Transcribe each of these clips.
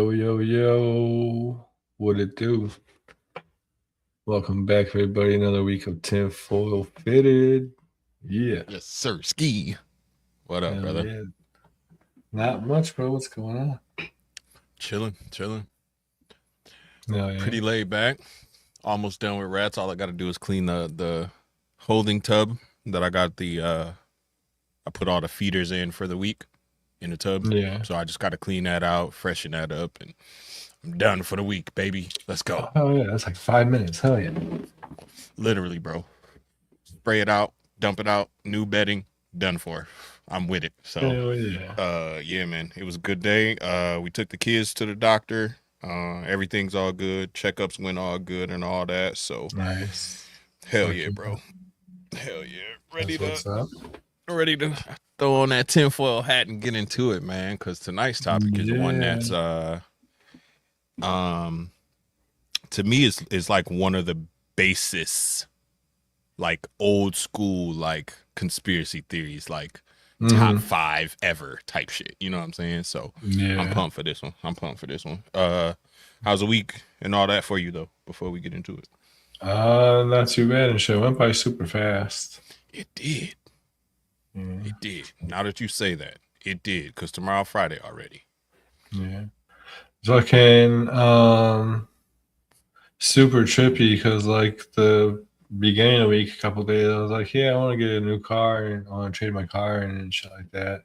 Yo. What it do? Welcome back, everybody. Another week of Tinfoil Fitted. Yeah. Yes, sir. Ski. What up, Hell brother? yeah. Not much, bro. What's going on? Chilling. No, yeah. Pretty laid back. Almost done with rats. All I got to do is clean the holding tub that I put all the feeders in for the week in the tub. Yeah. So I just got to clean that out, freshen that up, and I'm done for the week, baby. Let's go. Oh, yeah. That's like 5 minutes. Hell yeah. Literally, bro. Spray it out, dump it out, new bedding, done for. I'm with it. So, Hell yeah. yeah, man. It was a good day. We took the kids to the doctor. Everything's all good. Checkups went all good and all that. So, Nice. hell yeah, Fucking bro. Hell yeah. That's what's up. Ready to throw on that tinfoil hat and get into it, man. Because tonight's topic is one Yeah. that's to me is like one of the basis, like old school, like conspiracy theories, like top Mhm. 5 ever type shit. You know what I'm saying? So I'm Yeah. pumped for this one. How's the week and all that for you though? Before we get into it, Not too bad and shit. Went by super fast. it did. Yeah. It did. Now that you say that, it did. Cause tomorrow Friday already. Yeah. Fucking super trippy because like the beginning of the week, a couple days, I was like, yeah, I want to get a new car and I want to trade my car and shit like that.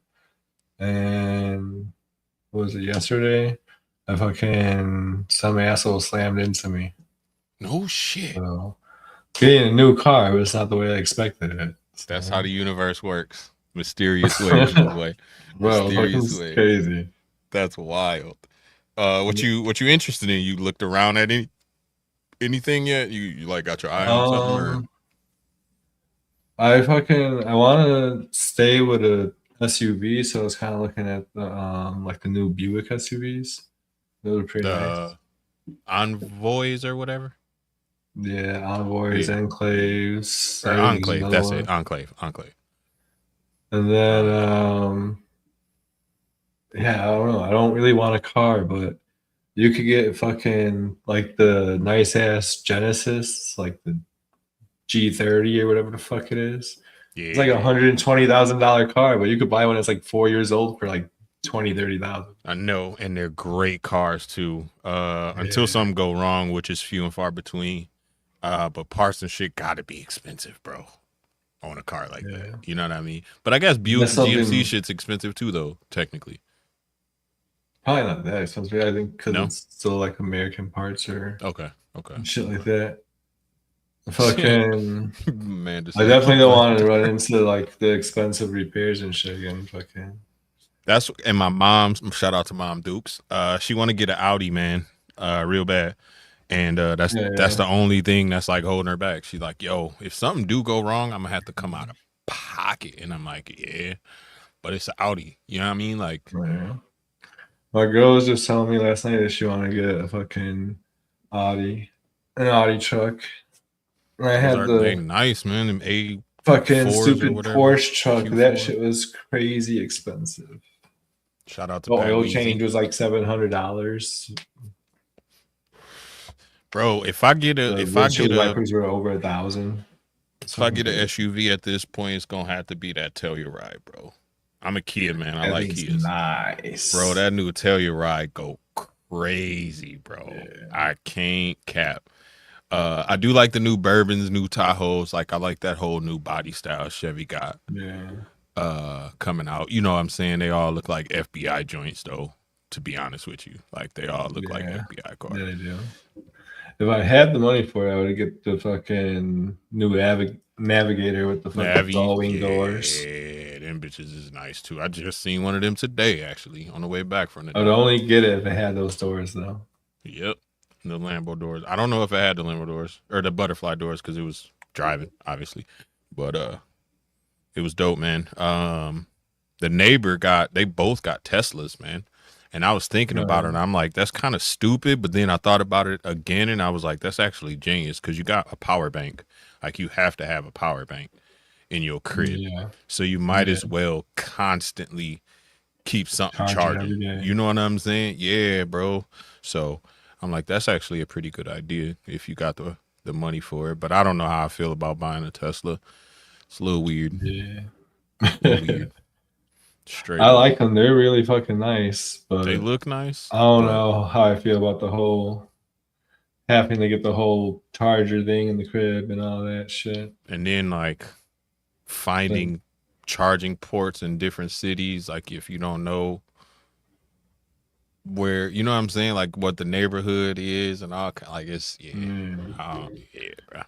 And what was it, yesterday? I fucking some asshole slammed into me. No shit. So getting a new car was not the way I expected it. So, That's how the universe works. Mysterious ways, my boy. bro, fucking Mysterious ways. crazy. That's wild. What you interested in? You looked around at anything yet? You like got your eye on something or? I want to stay with a SUV, so I was kind of looking at the like the new Buick SUVs. Those are pretty nice. The envoys or whatever? Yeah, Envoys, Yeah. Enclaves, Or I think there's Enclave. another That's one. it. Enclave. And then yeah, I don't know. I don't really want a car, but you could get fucking like the nice ass Genesis, like the G30 or whatever the fuck it is. Yeah. It's like $120,000 car, but you could buy one that's like 4 years old for like 20,000-30,000. I know, and they're great cars too. Until Yeah. something go wrong, which is few and far between. But parts and shit gotta be expensive, bro. On a car like Yeah. that. You know what I mean? But I guess Buick That's something- GMC shit's expensive too, though, technically. Probably not that expensive. I think because No? it's still like American parts or Okay. shit like that. Fucking, Man, I definitely don't want to run into like the expensive repairs and shit again. Fucking. That's and my mom's shout out to Mom Dukes. She want to get an Audi, man, real bad, and that's the only thing that's like holding her back. She's like, "Yo, if something do go wrong, I'm gonna have to come out of pocket," and I'm like, "Yeah, but it's an Audi." You know what I mean? Like, Yeah. My girl was just telling me last night that she want to get a fucking an Audi truck. And I had they nice, man. Them A fucking stupid whatever, Porsche truck. Q4. That shit was crazy expensive. Shout out to the Pat oil Weezy. change was like $700. Bro, if I get wipers were over $1,000. If I get an SUV at this point, it's gonna have to be that Telluride, bro. I'm a kid, man. I like Kias. Nice, bro. That new Telluride go crazy, bro. Yeah. I can't cap. I do like the new Bourbons, new Tahoes. Like I like that whole new body style Chevy got. Yeah. Coming out. You know what I'm saying? They all look like FBI joints, though. To be honest with you, like they all look like FBI cars. Yeah, they do. If I had the money for it, I would get the fucking new Navigator with the fucking all-wing doors. Yeah, them bitches is nice too. I just seen one of them today, actually, on the way back from the. I would only get it if it had those doors, though. Yep, the Lambo doors. I don't know if it had the Lambo doors or the butterfly doors because it was driving, obviously, but it was dope, man. The neighbor they both got Teslas, man. And I was thinking about it, and I'm like, that's kind of stupid. But then I thought about it again, and I was like, that's actually genius because you got a power bank. Like, you have to have a power bank in your crib. Yeah. So you might as well constantly keep something Charge it every charging. day. You know what I'm saying? Yeah, bro. So I'm like, that's actually a pretty good idea if you got the money for it. But I don't know how I feel about buying a Tesla. It's a little weird. Yeah. A little weird. Straight I up. like them. They're really fucking nice, They but look nice, I don't but know how I feel about the whole having to get the whole charger thing in the crib and all that shit. and then like finding charging ports in different cities, like if you don't know where, you know what I'm saying, like what the neighborhood is and all like it's yeah. Yeah, bro.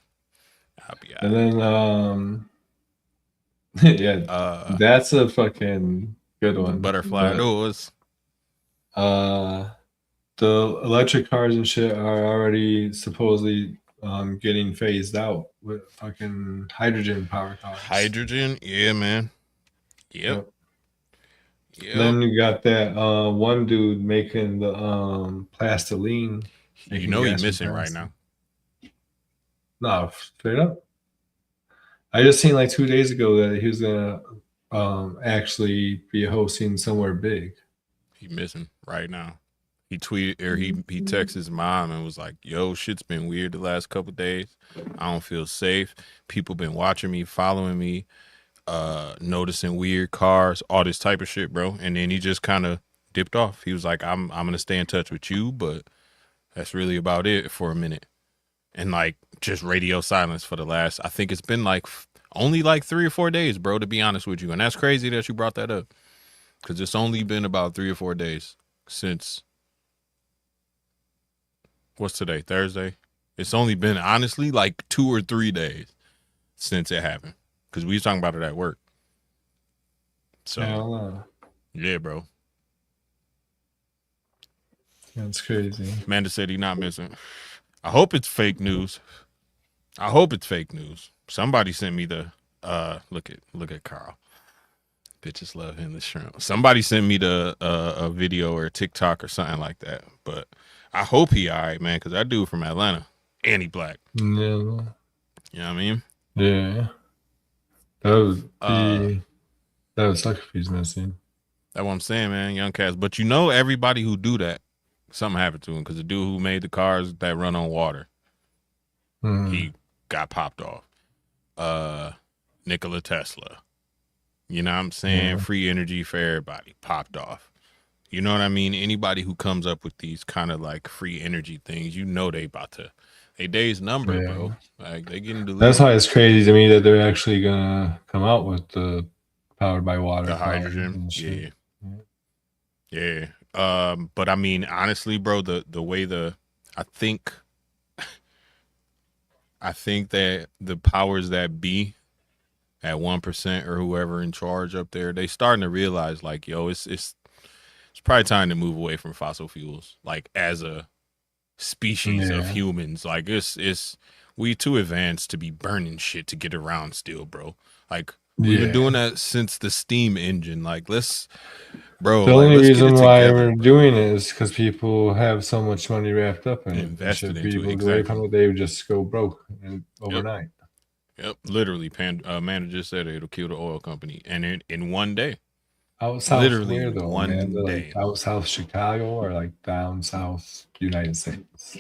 I'll be And then yeah, uh that's a fucking good the one. butterfly But doors. the electric cars and shit are already supposedly getting phased out with fucking hydrogen power cars. Hydrogen, yeah, man. Yep. Then you got that one dude making the plastiline. You know he gas from missing right plastic. now. No, straight up. I just seen like 2 days ago that he was gonna actually be hosting somewhere big. He missing right now. He tweeted or he texted his mom and was like, "Yo, shit's been weird the last couple days. I don't feel safe. People been watching me, following me, noticing weird cars, all this type of shit, bro." And then he just kind of dipped off. He was like, "I'm gonna stay in touch with you, but that's really about it for a minute." And like just radio silence for the last, I think it's been like only like 3 or 4 days, bro, to be honest with you. And that's crazy that you brought that up. Because it's only been about 3 or 4 days since, what's today? Thursday? It's only been honestly like 2 or 3 days since it happened. Because we was talking about it at work. So, yeah, bro. That's crazy. Amanda said he not missing. I hope it's fake news. I hope it's fake news. Somebody sent me the look at Carl. Bitches love him the shrimp. Somebody sent me the a video or a TikTok or something like that. But I hope he all right, man, because that dude from Atlanta and he black. Yeah. You know what I mean? Yeah. That would suck if he's missing. That's what I'm saying, man. Young cats. But you know everybody who do that, something happened to him because the dude who made the cars that run on water, he got popped off. Nikola Tesla. You know what I'm saying? Yeah. Free energy for everybody. Popped off. You know what I mean? Anybody who comes up with these kind of like free energy things, you know they about to, they day's number, bro. Like they getting deleted. That's why it's crazy to me that they're actually gonna come out with the powered by water. The hydrogen. Yeah. But I mean, honestly, bro, the way I think that the powers that be at 1% or whoever in charge up there, they starting to realize like, yo, it's probably time to move away from fossil fuels. Like as a species of humans, like it's we too advanced to be burning shit to get around still, bro. Like we've been doing that since the steam engine. Like let's, bro. The like, only let's reason get it why together, we're doing it is because people have so much money wrapped up in it. invested into people it. away from it, they would just go broke overnight. Yep, literally. Amanda just said it'll kill the oil company, and in one day. Out south, literally where though, one man? day. Like out south Chicago or like down south United States?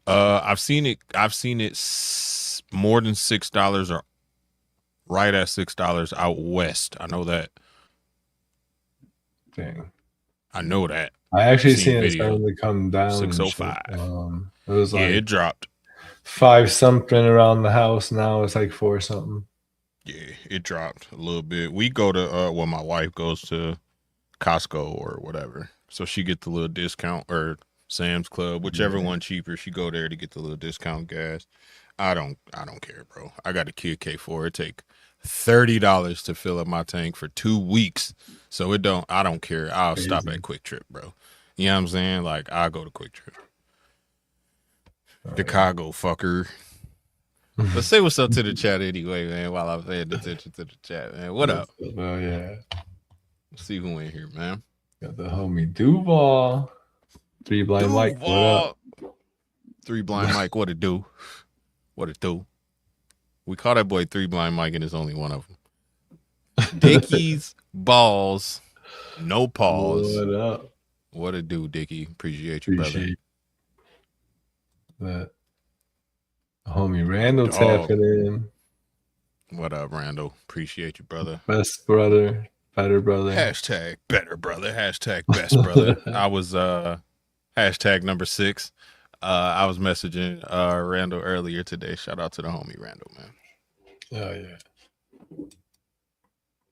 I've seen it more than $6 or right at $6 out west. I know that. Dang. I know that. I actually seen it starting to come down. 605. It was like it dropped 5 something around the house. Now it's like 4 something. Yeah, it dropped a little bit. We go to well, my wife goes to Costco or whatever, so she get the little discount, or Sam's Club, whichever one cheaper. She go there to get the little discount gas. I don't care, bro. I got a Kia K4. It take $30 to fill up my tank for 2 weeks, so I don't care. I'll stop at Quick Trip, bro. You know what I'm saying? Like I'll go to Quick Trip. Chicago, fucker. Let's say what's up to the chat anyway, man, while I'm paying attention to the chat, man. What up? Oh, yeah. Let's see who in here, man. Got the homie Duval. 3 Blind Mike, what up? 3 Blind Mike, what it do? What it do? We call that boy 3 Blind Mike, and it's only one of them. Dickies, balls. No pause. What up? What it do, Dickie? Appreciate you, brother. Appreciate that. Homie Randall Dog. tapping in. What up, Randall? Appreciate you, brother. Best brother, better brother. Hashtag better brother. Hashtag best brother. I was hashtag number 6. I was messaging Randall earlier today. Shout out to the homie Randall, man. Oh yeah.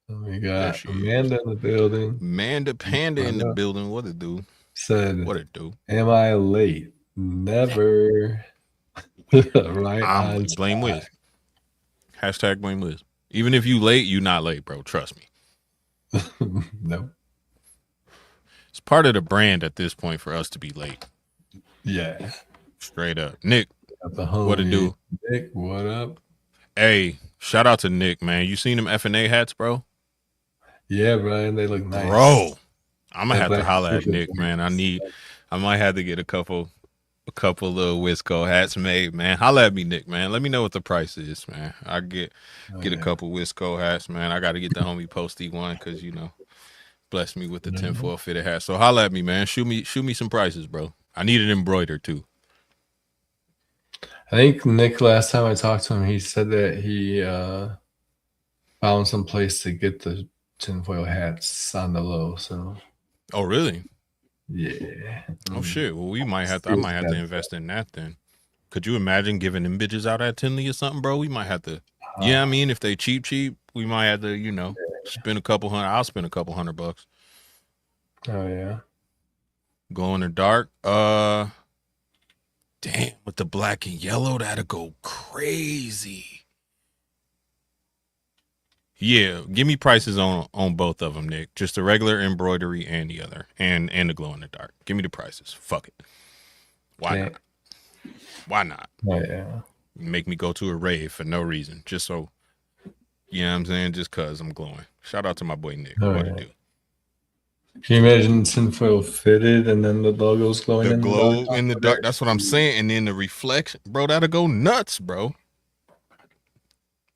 We got Amanda in the building. Amanda Panda in the building. What it do? Said, what it do? Am I late? Never. Right. I'm blame Wiz. Hashtag blame Wiz. Even if you late, you not late, bro. Trust me. No. It's part of the brand at this point for us to be late. Yeah. Straight up. Nick, what it do? Nick, what up? Hey, shout out to Nick, man. You seen them F&A hats, bro? Yeah, Brian. They look nice. Bro, I'm going to have to holler at Nick, man. I might have to get a couple little Wisco hats made, man. Holla at me, Nick, man. Let me know what the price is, man. I get a couple Wisco hats, man. I got to get the homie Posty one because, bless me with the Tinfoil Fitted hat. So holla at me, man. Shoot me some prices, bro. I need it embroidered too. I think Nick, last time I talked to him, he said that he found some place to get the tinfoil hats on the low. So. Oh, really? Yeah. Oh shit. Well, I might have to invest in that then. Could you imagine giving them bitches out at Tinley or something, bro? We might have to. Yeah, I mean, if they cheap, we might have to, spend a couple hundred. I'll spend a couple $100. Oh yeah. Go in the dark. Damn, with the black and yellow, that'll go crazy. Yeah, give me prices on both of them, Nick. Just the regular embroidery and the other, and the glow in the dark. Give me the prices. Fuck it. Why not? Why not? Oh yeah. Make me go to a rave for no reason, just so. You know what I'm saying? Just cause I'm glowing. Shout out to my boy Nick. What to do? Can you imagine tinfoil fitted and then the logo's glowing the in glow the dark? In the dark. That's what I'm saying. And then the reflection, bro. That'll go nuts, bro.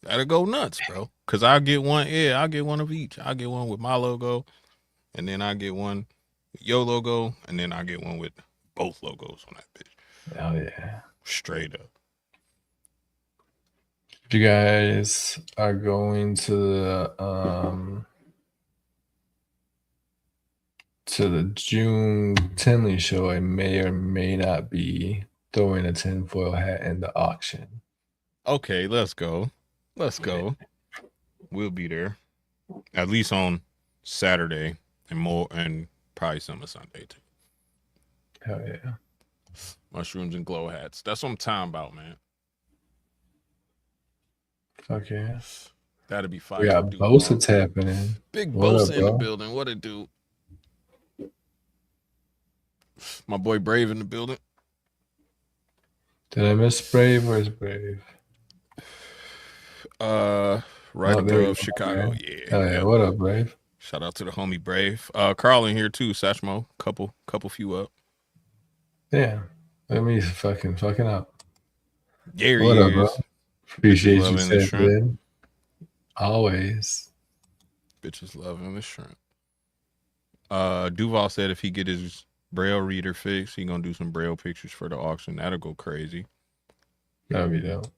That'll go nuts, bro. Cause I'll get one. Yeah, I'll get one of each. I'll get one with my logo, and then I get one with your logo, and then I get one with both logos on that bitch. Oh yeah. Straight up. If you guys are going to the June Tinley show, I may or may not be throwing a tinfoil hat in the auction. Okay, let's go. Let's go. We'll be there. At least on Saturday and probably some of Sunday too. Hell yeah. Mushrooms and glow hats. That's what I'm talking about, man. Fuck yeah. That'd be fire. We got Bosa tapping in. Big Bosa in the building. What it do? My boy Brave in the building. Did I miss Brave? Where's Brave? Right above Chicago. Man. Yeah. Oh yeah. What up, Brave? Shout out to the homie Brave. Carl in here too, Satchmo. Couple few up. Yeah. Let me fucking up. Yeah, what up, bro? Appreciate you tapping in. Always. Bitches loving the shrimp. Duval said if he get his Braille reader fixed, he gonna do some Braille pictures for the auction. That'll go crazy. That'll be dope.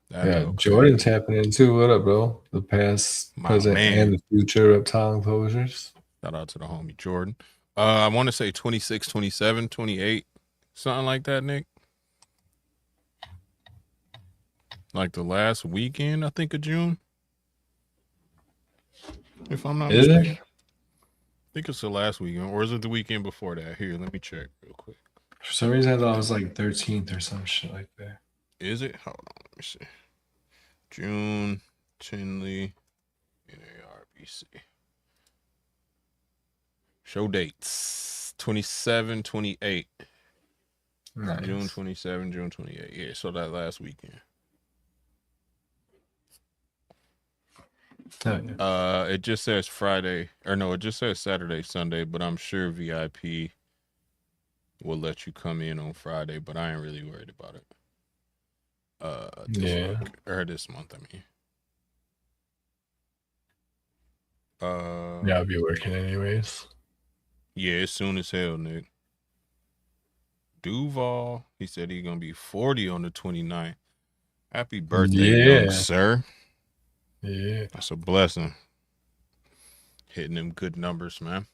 Yeah, Jordan tapping in too. What up, bro? The past, present, and the future of tongue closures. Shout out to the homie Jordan. I want to say 26, 27, 28, something like that, Nick. Like the last weekend, I think, of June. If I'm not mistaken. I think it's the last weekend, or is it the weekend before that? Here, let me check real quick. For some reason, I thought it was like 13th or some shit like that. Is it? Hold on, let me see. June, Tinley, NARBC. Show dates 27, 28. Nice. June 27, June 28. Yeah, so that last weekend. It just says Friday, or no, it just says Saturday, Sunday, but I'm sure VIP will let you come in on Friday, but I ain't really worried about it. This month, I mean. Yeah, I'll be working anyways. Yeah, it's soon as hell, Nick. Duval, he said he's gonna be 40 on the 29th. Happy birthday, young Yeah. sir. Yeah. That's a blessing. Hitting them good numbers, man.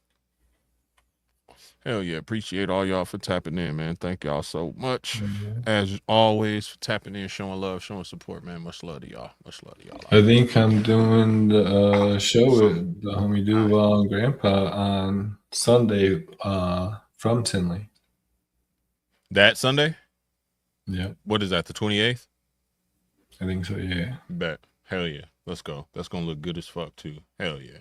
Hell yeah. Appreciate all y'all for tapping in, man. Thank y'all so much. Yeah. As always, for tapping in, showing love, showing support, man. Much love to y'all. Much love to y'all I out there. think I'm doing the show with the homie Duval and Grandpa on Sunday from Tinley. That Sunday? Yep, What is that, the 28th? I think so. Yeah. Bet. Hell yeah. Let's go. That's gonna look good as fuck too. Hell yeah.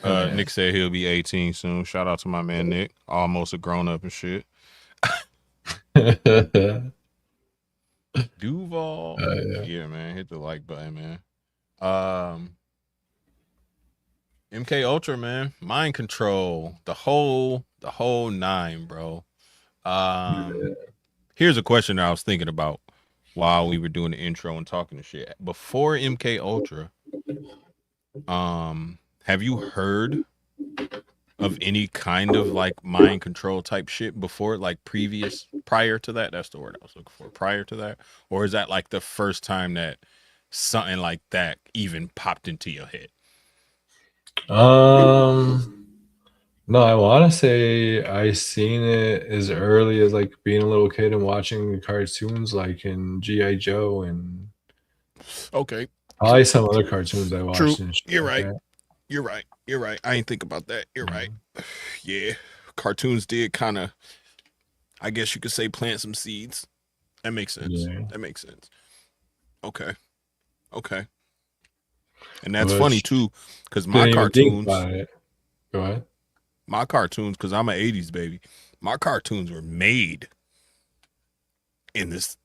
Oh, yeah. Nick said he'll be 18 soon. Shout out to my man Nick. Almost a grown up and shit. Duval. Yeah. Yeah, man. Hit the like button, man. MKUltra, man. Mind control. The whole nine, bro. Here's a question that I was thinking about while we were doing the intro and talking to shit. Before MKUltra, have you heard of any kind of like mind control type shit before, like prior to that? That's the word I was looking for. Prior to that, or is that like the first time that something like that even popped into your head? No, I want to say I seen it as early as like being a little kid and watching the cartoons like in G.I. Joe and Okay, probably some other cartoons I true. watched and shit You're like right. that. You're right. You're right. I ain't think about that. You're right. Mhm. Yeah, cartoons did kind of, I guess you could say, plant some seeds. That makes sense. Yeah. That makes sense. Okay. Okay. And that's funny Which too, because didn't even think about it. Go ahead. my cartoons, because I'm an 80s baby, my cartoons were made in this,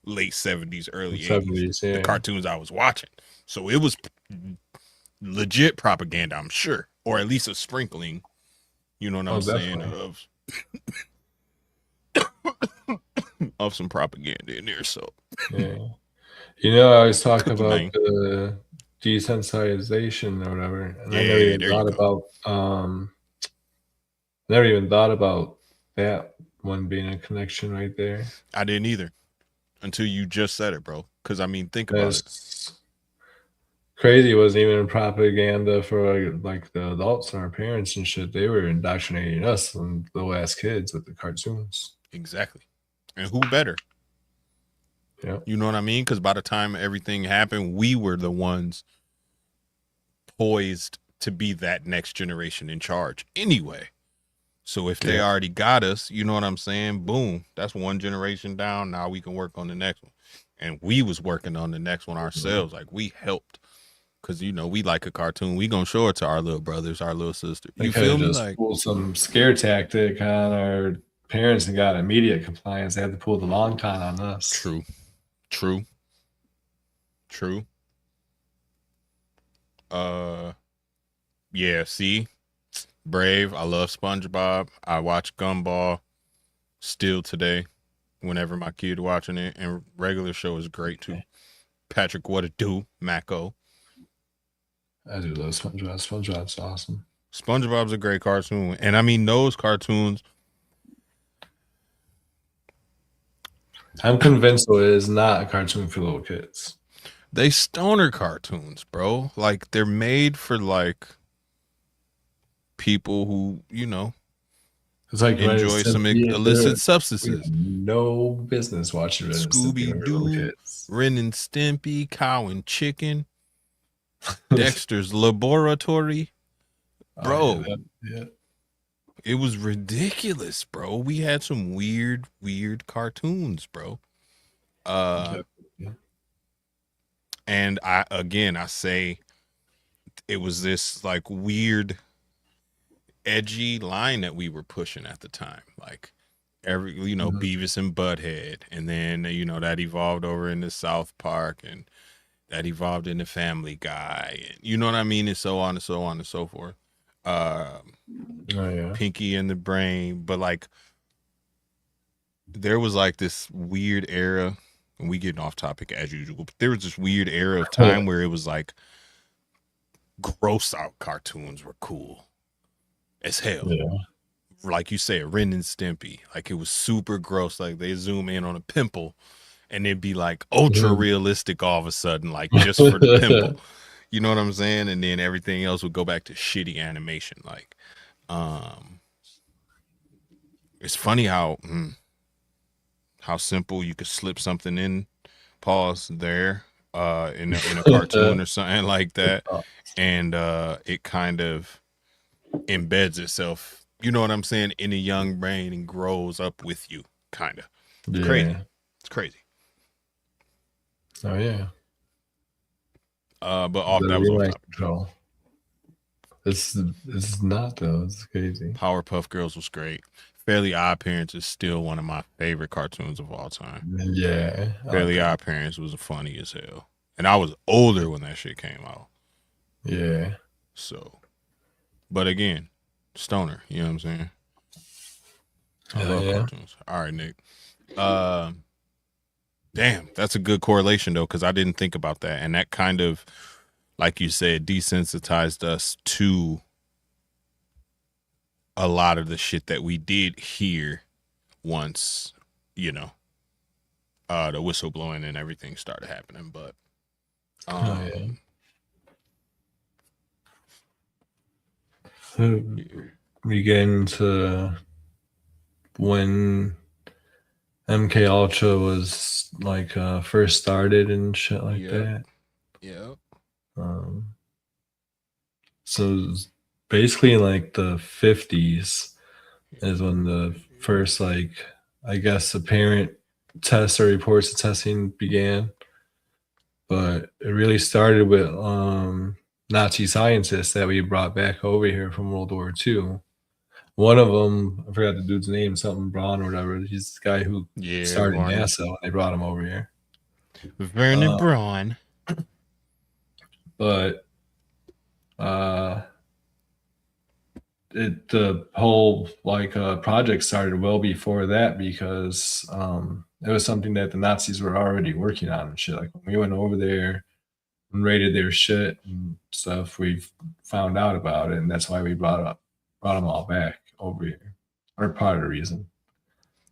late 70s, early 80s. 70s, The yeah. cartoons I was watching. So it was legit propaganda, I'm sure, or at least a sprinkling, you know what I'm saying, Definitely. of some propaganda in there. So Yeah. I was talking Cookie about Man. the desensitization or whatever, and I never Yeah, even there you thought go. about that one being a connection right there. I didn't either until you just said it, bro. Because I mean, think about it. That's crazy. It wasn't even propaganda for like the adults and our parents and shit. They were indoctrinating us and little ass kids with the cartoons. Exactly. And who better? Yeah. You know what I mean? Because by the time everything happened, we were the ones poised to be that next generation in charge anyway. So if they Yeah. already got us, you know what I'm saying? Boom, that's one generation down. Now we can work on the next one. And we was working on the next one ourselves. Like we helped. Cause we like a cartoon. We gonna show it to our little brothers, our little sister. They You could feel have me? just Like pulled some scare tactic on our parents and got immediate compliance. They had to pull the long con on us. true, true, true. Yeah, see? Brave. I love SpongeBob. I watch Gumball still today whenever my kid watching it. And regular show is great too. Patrick What It Do, Mako. I do love SpongeBob. SpongeBob's awesome. SpongeBob's a great cartoon. And I mean those cartoons, I'm convinced though it is not a cartoon for little kids. they stoner cartoons, bro. Like they're made for like people who, It's like Ren and enjoy some Stimpy. illicit We have substances. no business watching Ren and Stimpy when Scooby we were little Doo, kids. Ren and Stimpy, Cow and Chicken, Dexter's Laboratory. Bro, Yeah. it was ridiculous, bro. We had some weird cartoons, bro. Yeah. And I say it was this like weird edgy line that we were pushing at the time. Like Mhm. Beavis and Butthead, and then that evolved over into South Park, and that evolved into Family Guy, and you know what I mean, and so on and so on and so forth. Oh yeah. Pinky and the Brain, but like there was like this weird era, and we getting off topic as usual, but there was this weird era of time where it was like gross out cartoons were cool as hell. Yeah. Like you said, Ren and Stimpy. Like it was super gross. Like they zoom in on a pimple and it'd be like ultra realistic all of a sudden, like just for the pimple. You know what I'm saying? And then everything else would go back to shitty animation. Like, it's funny how simple you could slip something in, pause there, in a cartoon or something like that, and it kind of embeds itself. You know what I'm saying? In a young brain and grows up with you, kind of. It's crazy. It's crazy. Oh yeah. But off that was off topic. Control. It's not though. It's crazy. Powerpuff Girls was great. Fairly Odd Parents is still one of my favorite cartoons of all time. Yeah. Fairly Odd Parents was funny as hell. And I was older when that shit came out. Yeah. So, but again, stoner, you know what I'm saying? I love cartoons. All right, Nick. Damn, that's a good correlation though, because I didn't think about that. And that kind of, like you said, desensitized us to a lot of the shit that we did hear once, you know, the whistleblowing and everything started happening. But we get into when MKUltra was like first started and shit like that. Yeah. So it was basically in like the 50s is when the first, like, I guess, apparent tests or reports of testing began. But it really started with Nazi scientists that we brought back over here from World War II. One of them, I forgot the dude's name, something Braun or whatever. He's the guy who started NASA when they brought him over here. Werner Braun. But the whole project started well before that because it was something that the Nazis were already working on and shit. Like when we went over there and raided their shit and stuff, we found out about it, and that's why we brought them all back over here. Or part of the reason.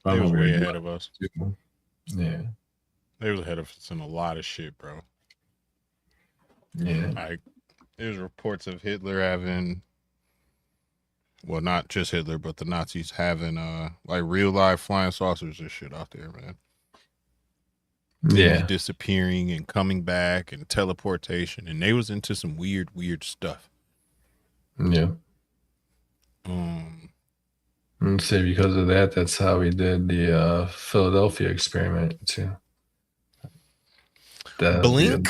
They was way ahead of us. Too. Yeah. They was ahead of us in a lot of shit, bro. Yeah. Like there's reports of Hitler having, well, not just Hitler, but the Nazis having like real live flying saucers and shit out there, man. Yeah. Disappearing and coming back and teleportation, and they was into some weird stuff. Yeah. And say because of that, that's how we did the Philadelphia experiment too. Blink.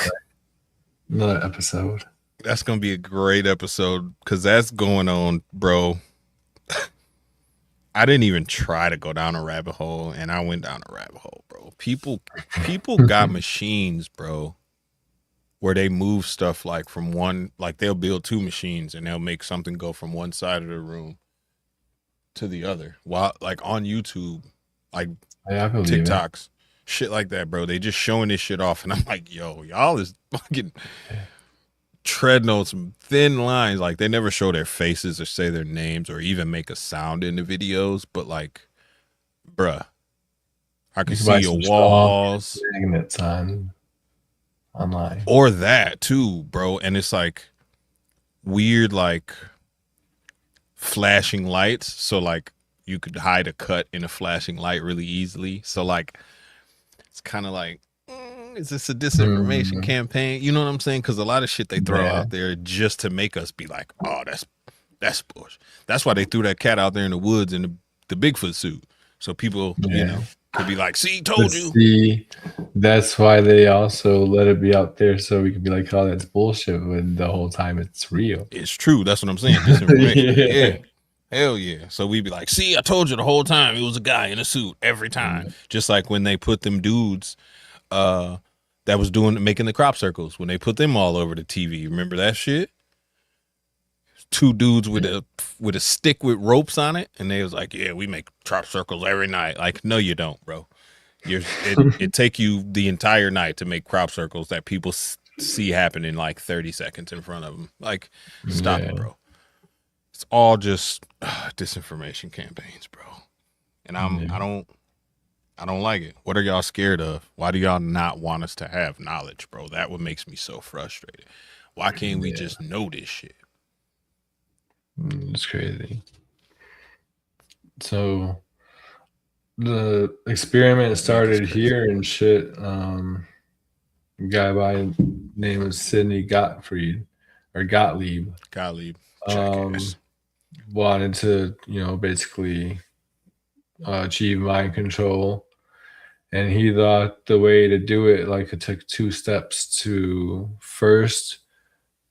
Another episode. That's gonna be a great episode because that's going on, bro. I didn't even try to go down a rabbit hole, and I went down a rabbit hole, bro. People got machines, bro, where they move stuff like from one, like they'll build two machines and they'll make something go from one side of the room to the other. While like on YouTube, like TikToks, shit like that, bro. They just showing this shit off, and I'm like, yo, y'all is fucking treading on some thin lines. Like they never show their faces or say their names or even make a sound in the videos, but like, bruh, I can see your walls. Magnets online. Or that too, bro. And it's like weird, like flashing lights. So like you could hide a cut in a flashing light really easily. So like it's kind of like, is this a disinformation campaign? You know what I'm saying? Because a lot of shit they throw out there just to make us be like, oh, that's bullshit. That's why they threw that cat out there in the woods in the Bigfoot suit. So people, you know, could be like, see, told you. See, that's why they also let it be out there so we could be like, oh, that's bullshit, when the whole time it's real. It's true. That's what I'm saying. Disinformation. Yeah. Hell yeah. So we'd be like, see, I told you the whole time it was a guy in a suit every time. Just like when they put them dudes that was making the crop circles, when they put them all over the TV. Remember that shit? Two dudes with a stick with ropes on it, and they was like, yeah, we make crop circles every night. Like, no, you don't, bro. It take you the entire night to make crop circles that people see happen in like 30 seconds in front of them. Like, stop it, Yeah. bro. It's all just disinformation campaigns, bro. And Yeah. I don't like it. What are y'all scared of? Why do y'all not want us to have knowledge, bro? That what makes me so frustrated. Why can't we Yeah. just know this shit? It's crazy. So the experiment Niggas started crazy. here and shit. A guy by the name of Sidney Gottfried or Gottlieb Golly, um, jackass. wanted to, basically achieve mind control. And he thought the way to do it, like it took 2 steps to first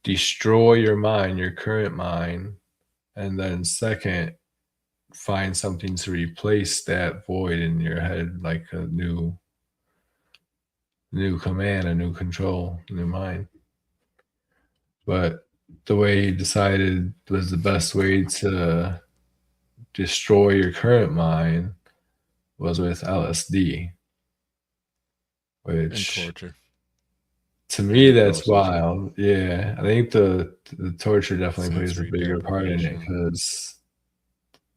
destroy your mind, your current mind, and then second, find something to replace that void in your head, like a new command, a new control, new mind. But the way he decided was the best way to destroy your current mind was with LSD, And which torture. to And me that's hypnosis. wild. Yeah, I think the torture definitely plays a Sensory bigger part in it deprivation. because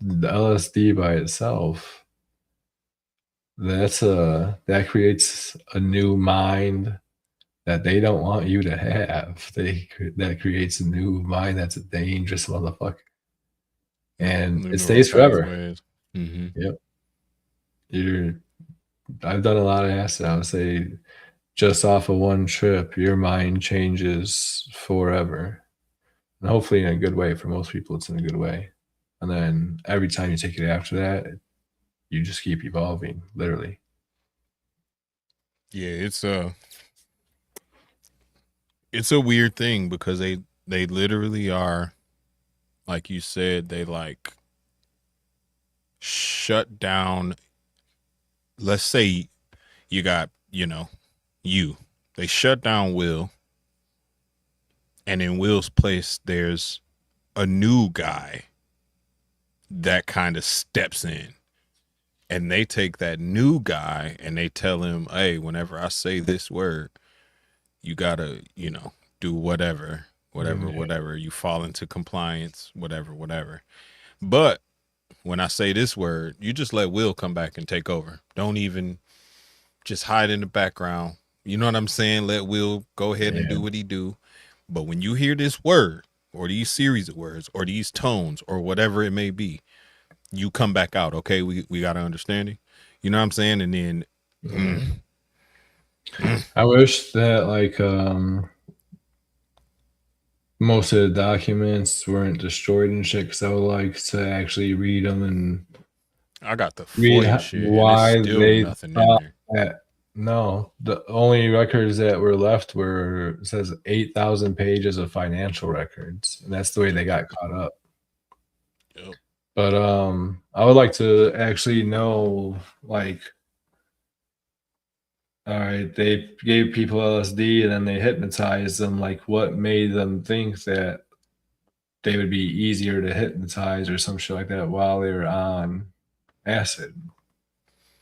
the LSD by itself, that creates a new mind that they don't want you to have. That creates a new mind that's a dangerous motherfucker, and New it neural stays forever. pathways. Mm-hmm. Yep, you're. I've done a lot of acid. I would say just off of one trip, your mind changes forever, and hopefully in a good way. For most people, it's in a good way. And then every time you take it after that, you just keep evolving, literally. Yeah, it's a weird thing because they literally are, like you said, they like shut down. Let's say you got, you. They shut down Will, and in Will's place, there's a new guy that kind of steps in. And they take that new guy and they tell him, hey, whenever I say this word, you gotta, do whatever, whatever, Yeah. whatever. You fall into compliance, whatever, whatever. But when I say this word, you just let Will come back and take over. Don't even just hide in the background. You know what I'm saying? Let Will go ahead and do Yeah. what he do. But when you hear this word or these series of words or these tones or whatever it may be, you come back out. Okay, we got an understanding. You know what I'm saying? And then mm, Mhm. mm, I wish that most of the documents weren't destroyed and shit because I would like to actually read them and I got the read FOIA shit, and it's why still they nothing in thought there. that. No, the only records that were left were, it says 8,000 pages of financial records, and that's the way they Yep, got caught up. yep. But I would like to actually know, like, all right, they gave people LSD and then they hypnotized them. Like, what made them think that they would be easier to hypnotize or some shit like that while they were on acid?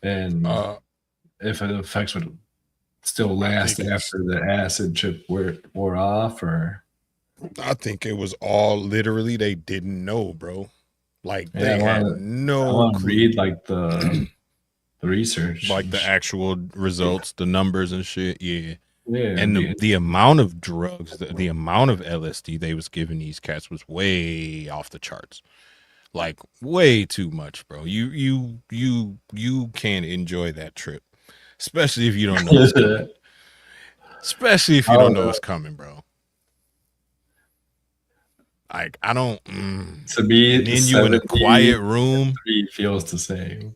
And Uh, if the effects would still I last think it's. after the acid trip wore off, or I think it was all literally they didn't know, bro. Like yeah, they had I no want to clue. read like the research Like and the shit. actual results, the numbers and shit. Yeah. Yeah, it'd And be the amount of drugs, the amount of LSD they was giving these cats was way off the charts. Like way too much, bro. You can't enjoy that trip, especially if you don't know it's coming. I Especially if you don't don't know know. it's coming, bro. Like I don't. To And be then you in a quiet 73 room, feels the same.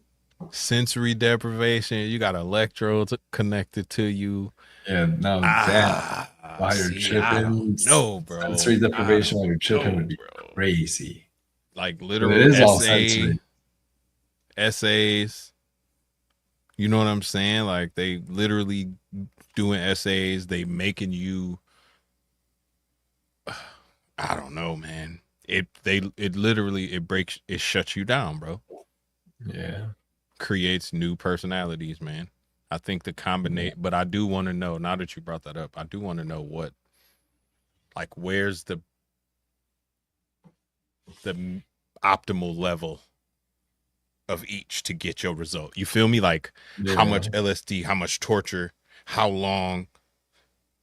sensory deprivation. You got electrodes connected to you. Yeah, now that while you're See, I don't tripping, know, sensory bro. I deprivation while don't you're tripping would know, be bro. crazy. Like But it literal is all sensory. essays. You know what I'm saying? Like they literally doing essays. They making you. I don't know, man. It literally it shuts you down, bro. Yeah. Creates new personalities, man. I think the combination, but I do want to know, now that you brought that up, I do want to know what, like, where's the optimal level of each to get your result. You feel me? Like, how Yeah. much LSD, how much torture, how long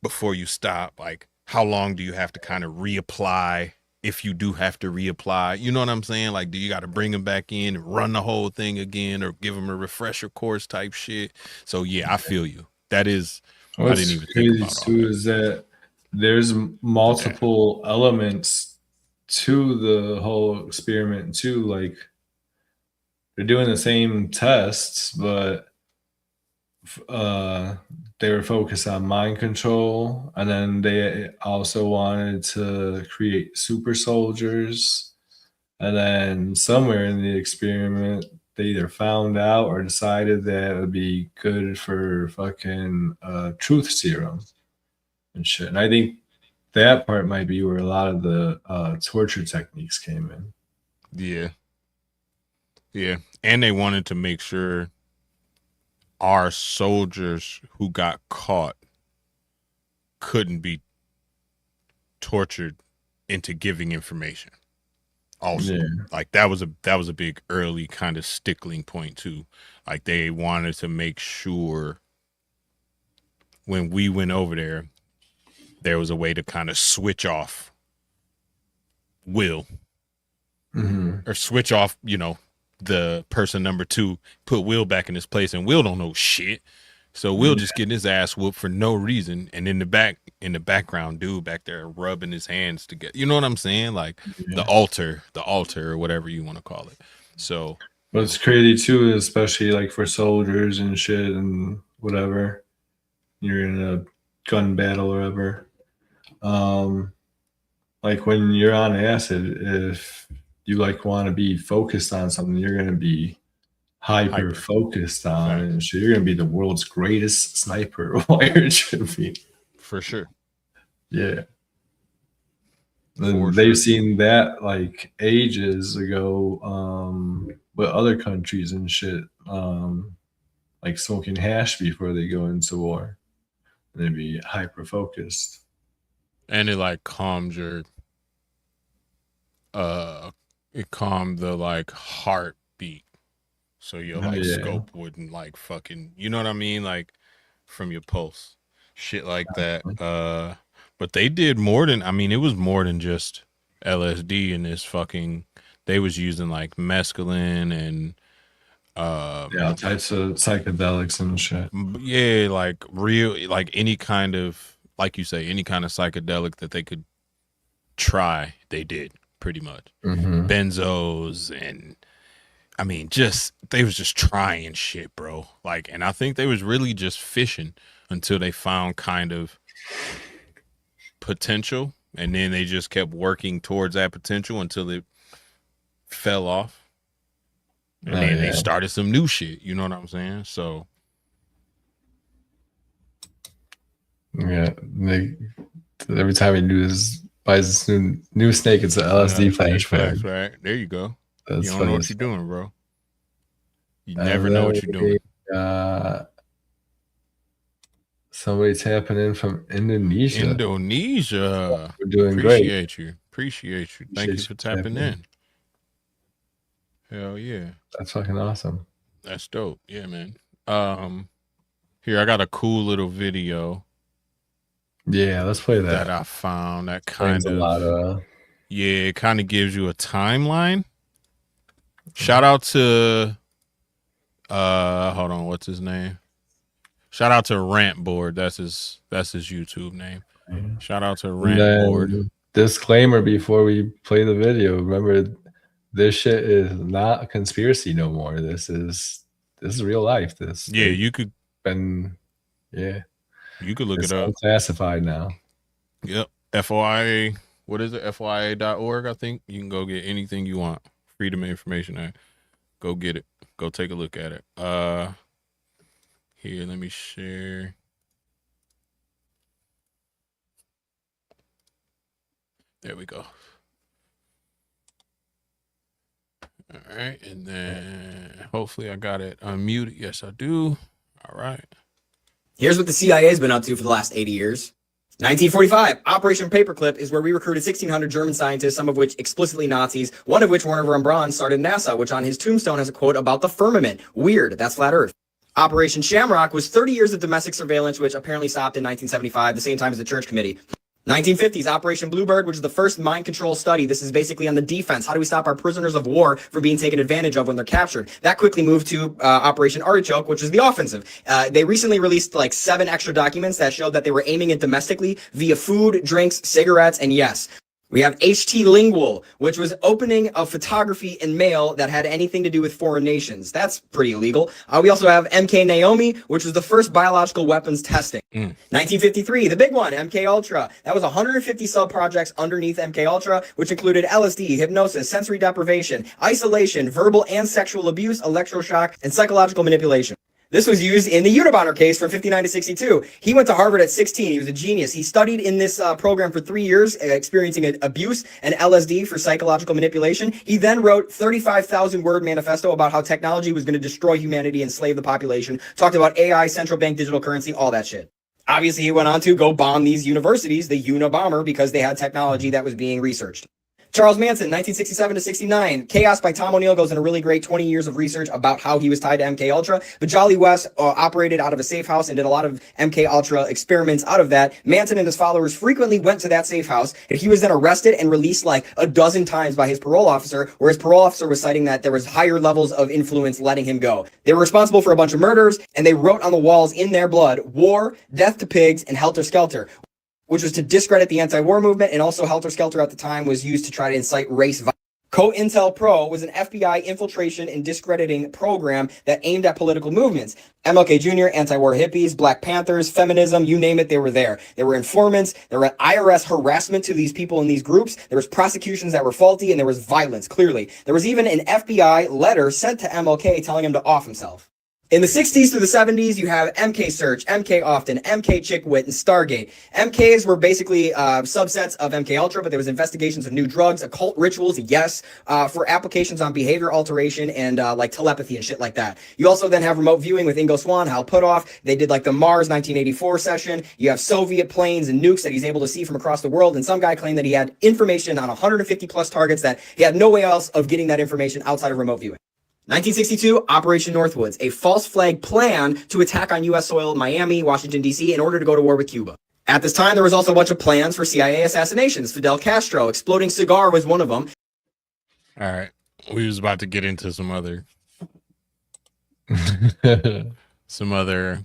before you stop? Like, how long do you have to kind of reapply if you do have to reapply? You know what I'm saying? Like, do you got to bring them back in and run the whole thing again, or give them a refresher course type shit? So yeah, I feel you. That is, I didn't What's even think crazy about all too that. is that there's Okay. multiple elements to the whole experiment too. Like they're doing the same tests, but uh, they were focused on mind control, and then they also wanted to create super soldiers. And then somewhere in the experiment, they either found out or decided that it would be good for fucking truth serum and shit. And I think that part might be where a lot of the torture techniques came in. Yeah. Yeah. And they wanted to make sure our soldiers who got caught couldn't be tortured into giving information. Also, Yeah. like that was a big early kind of stickling point too. Like they wanted to make sure when we went over there was a way to kind of switch off Will, Hmm. or switch off, the person number two, put Will back in his place, and Will don't know shit. So Will just getting his ass whooped for no reason, and in the background, dude back there rubbing his hands together. You know what I'm saying? Like Yeah. the altar, or whatever you want to call it. So What's crazy too, especially like for soldiers and shit and whatever, you're in a gun battle or whatever. Um, like when you're on acid, if you like want to be focused on something, you're gonna be hyper hyper focused on it fact and shit. You're gonna be the world's greatest sniper while you're tripping. for sure, Yeah. for And they've sure, seen that like ages ago with other countries and shit, like smoking hash before they go into war. They'd be hyper focused. and it like calms your it calmed the like heartbeat, so your Oh like yeah. scope wouldn't like fucking, you know what I mean, like from your pulse, shit like that. But they did more than, I mean, it was more than just LSD in this fucking. They was using like mescaline and Yeah, all types of psychedelics and shit. yeah, like real, like any kind of, like you say, any kind of psychedelic that they could try, they did pretty much. Hmm. Benzos, and I mean, just they was just trying shit, bro. Like, and I think they was really just fishing until they found kind of potential, and then they just kept working towards that potential until it fell off, and Oh then they yeah. started some new shit. You know what I'm saying? So Yeah. They, every time he buys this new snake, it's an LSD LSD flashback. flashback. There you go. You That's don't know funny what as you're fuck. doing, bro. You And never know then what you're doing. uh, somebody tapping in from Indonesia. Indonesia. We're doing great. Appreciate you. Appreciate you. Thank you Appreciate for you tapping tapping in. in. Hell yeah. That's fucking awesome. That's dope. Yeah, man. Um, Here I got a cool little video Yeah, let's play that that. I found that Explains kind a lot of, of. yeah, it kind of gives you a timeline. Shout out to hold on, what's his name? Shout out to Rant Board. That's his YouTube name. Shout out to And Rant Board. then disclaimer before we play the video. Remember, this shit is not a conspiracy no more. This is real life. This Yeah, they've been you could look it it's up. unclassified now. Yep. FOIA, what is it? FOIA.org, I think. You can go get anything you want. Freedom of Information Act. Go get it. Go take a look at it. Here, let me share. There we go. All right, and then hopefully I got it unmuted. Yes, I do. All All right. Here's what the CIA has been up to for the last 80 years. 1945, Operation Paperclip is where we recruited 1,600 German scientists, some of which explicitly Nazis, one of which, Werner von Braun, started NASA, which on his tombstone has a quote about the firmament. Weird, that's flat Earth. Operation Shamrock was 30 years of domestic surveillance, which apparently stopped in 1975, the same time as the Church Committee. 1950s, Operation Bluebird, which is the first mind control study. This is basically on the defense. How do we stop our prisoners of war from being taken advantage of when they're captured? That quickly moved to Operation Artichoke, which is the offensive. They recently released like 7 extra documents that showed that they were aiming it domestically via food, drinks, cigarettes, and yes, we have HT Lingual, which was opening of photography and mail that had anything to do with foreign nations. That's pretty illegal. We also have MK Naomi, which was the first biological weapons testing. 1953, the big one, MKUltra. That was 150 sub-projects underneath MKUltra, which included LSD, hypnosis, sensory deprivation, isolation, verbal and sexual abuse, electroshock, and psychological manipulation. This was used in the Unabomber case from 59 to 62. He went to Harvard at 16. He was a genius. He studied in this program for 3 years, experiencing abuse and LSD for psychological manipulation. He then wrote 35,000-word manifesto about how technology was going to destroy humanity and enslave the population, talked about AI, central bank digital currency, all that shit. Obviously, he went on to go bomb these universities, the Unabomber, because they had technology that was being researched. Charles Manson, 1967 to 69. Chaos by Tom O'Neill goes in a really great 20 years of research about how he was tied to MKUltra. But Jolly West operated out of a safe house and did a lot of MKUltra experiments out of that. Manson and his followers frequently went to that safe house, and he was then arrested and released like a dozen times by his parole officer, where his parole officer was citing that there was higher levels of influence letting him go. They were responsible for a bunch of murders, and they wrote on the walls in their blood, war, death to pigs, and helter skelter, which was to discredit the anti-war movement, and also Helter Skelter at the time was used to try to incite race violence. COINTELPRO was an FBI infiltration and discrediting program that aimed at political movements. MLK Jr., anti-war hippies, Black Panthers, feminism, you name it, they were there. There were informants, there were IRS harassment to these people in these groups, there was prosecutions that were faulty, and there was violence, clearly. There was even an FBI letter sent to MLK telling him to off himself. In the 60s through the 70s, you have MK Search, MK Often, MK Chickwit, and Stargate. MKs were basically subsets of MKUltra, but there was investigations of new drugs, occult rituals, yes, for applications on behavior alteration and like telepathy and shit like that. You also then have remote viewing with Ingo Swann, Hal Puthoff. They did like the Mars 1984 session. You have Soviet planes and nukes that he's able to see from across the world, and some guy claimed that he had information on 150 plus targets that he had no way else of getting that information outside of remote viewing. 1962, Operation Northwoods, a false flag plan to attack on U.S. soil, Miami, Washington, D.C., in order to go to war with Cuba. At this time, there was also a bunch of plans for CIA assassinations. Fidel Castro, exploding cigar was one of them. All right. We was about to get into some other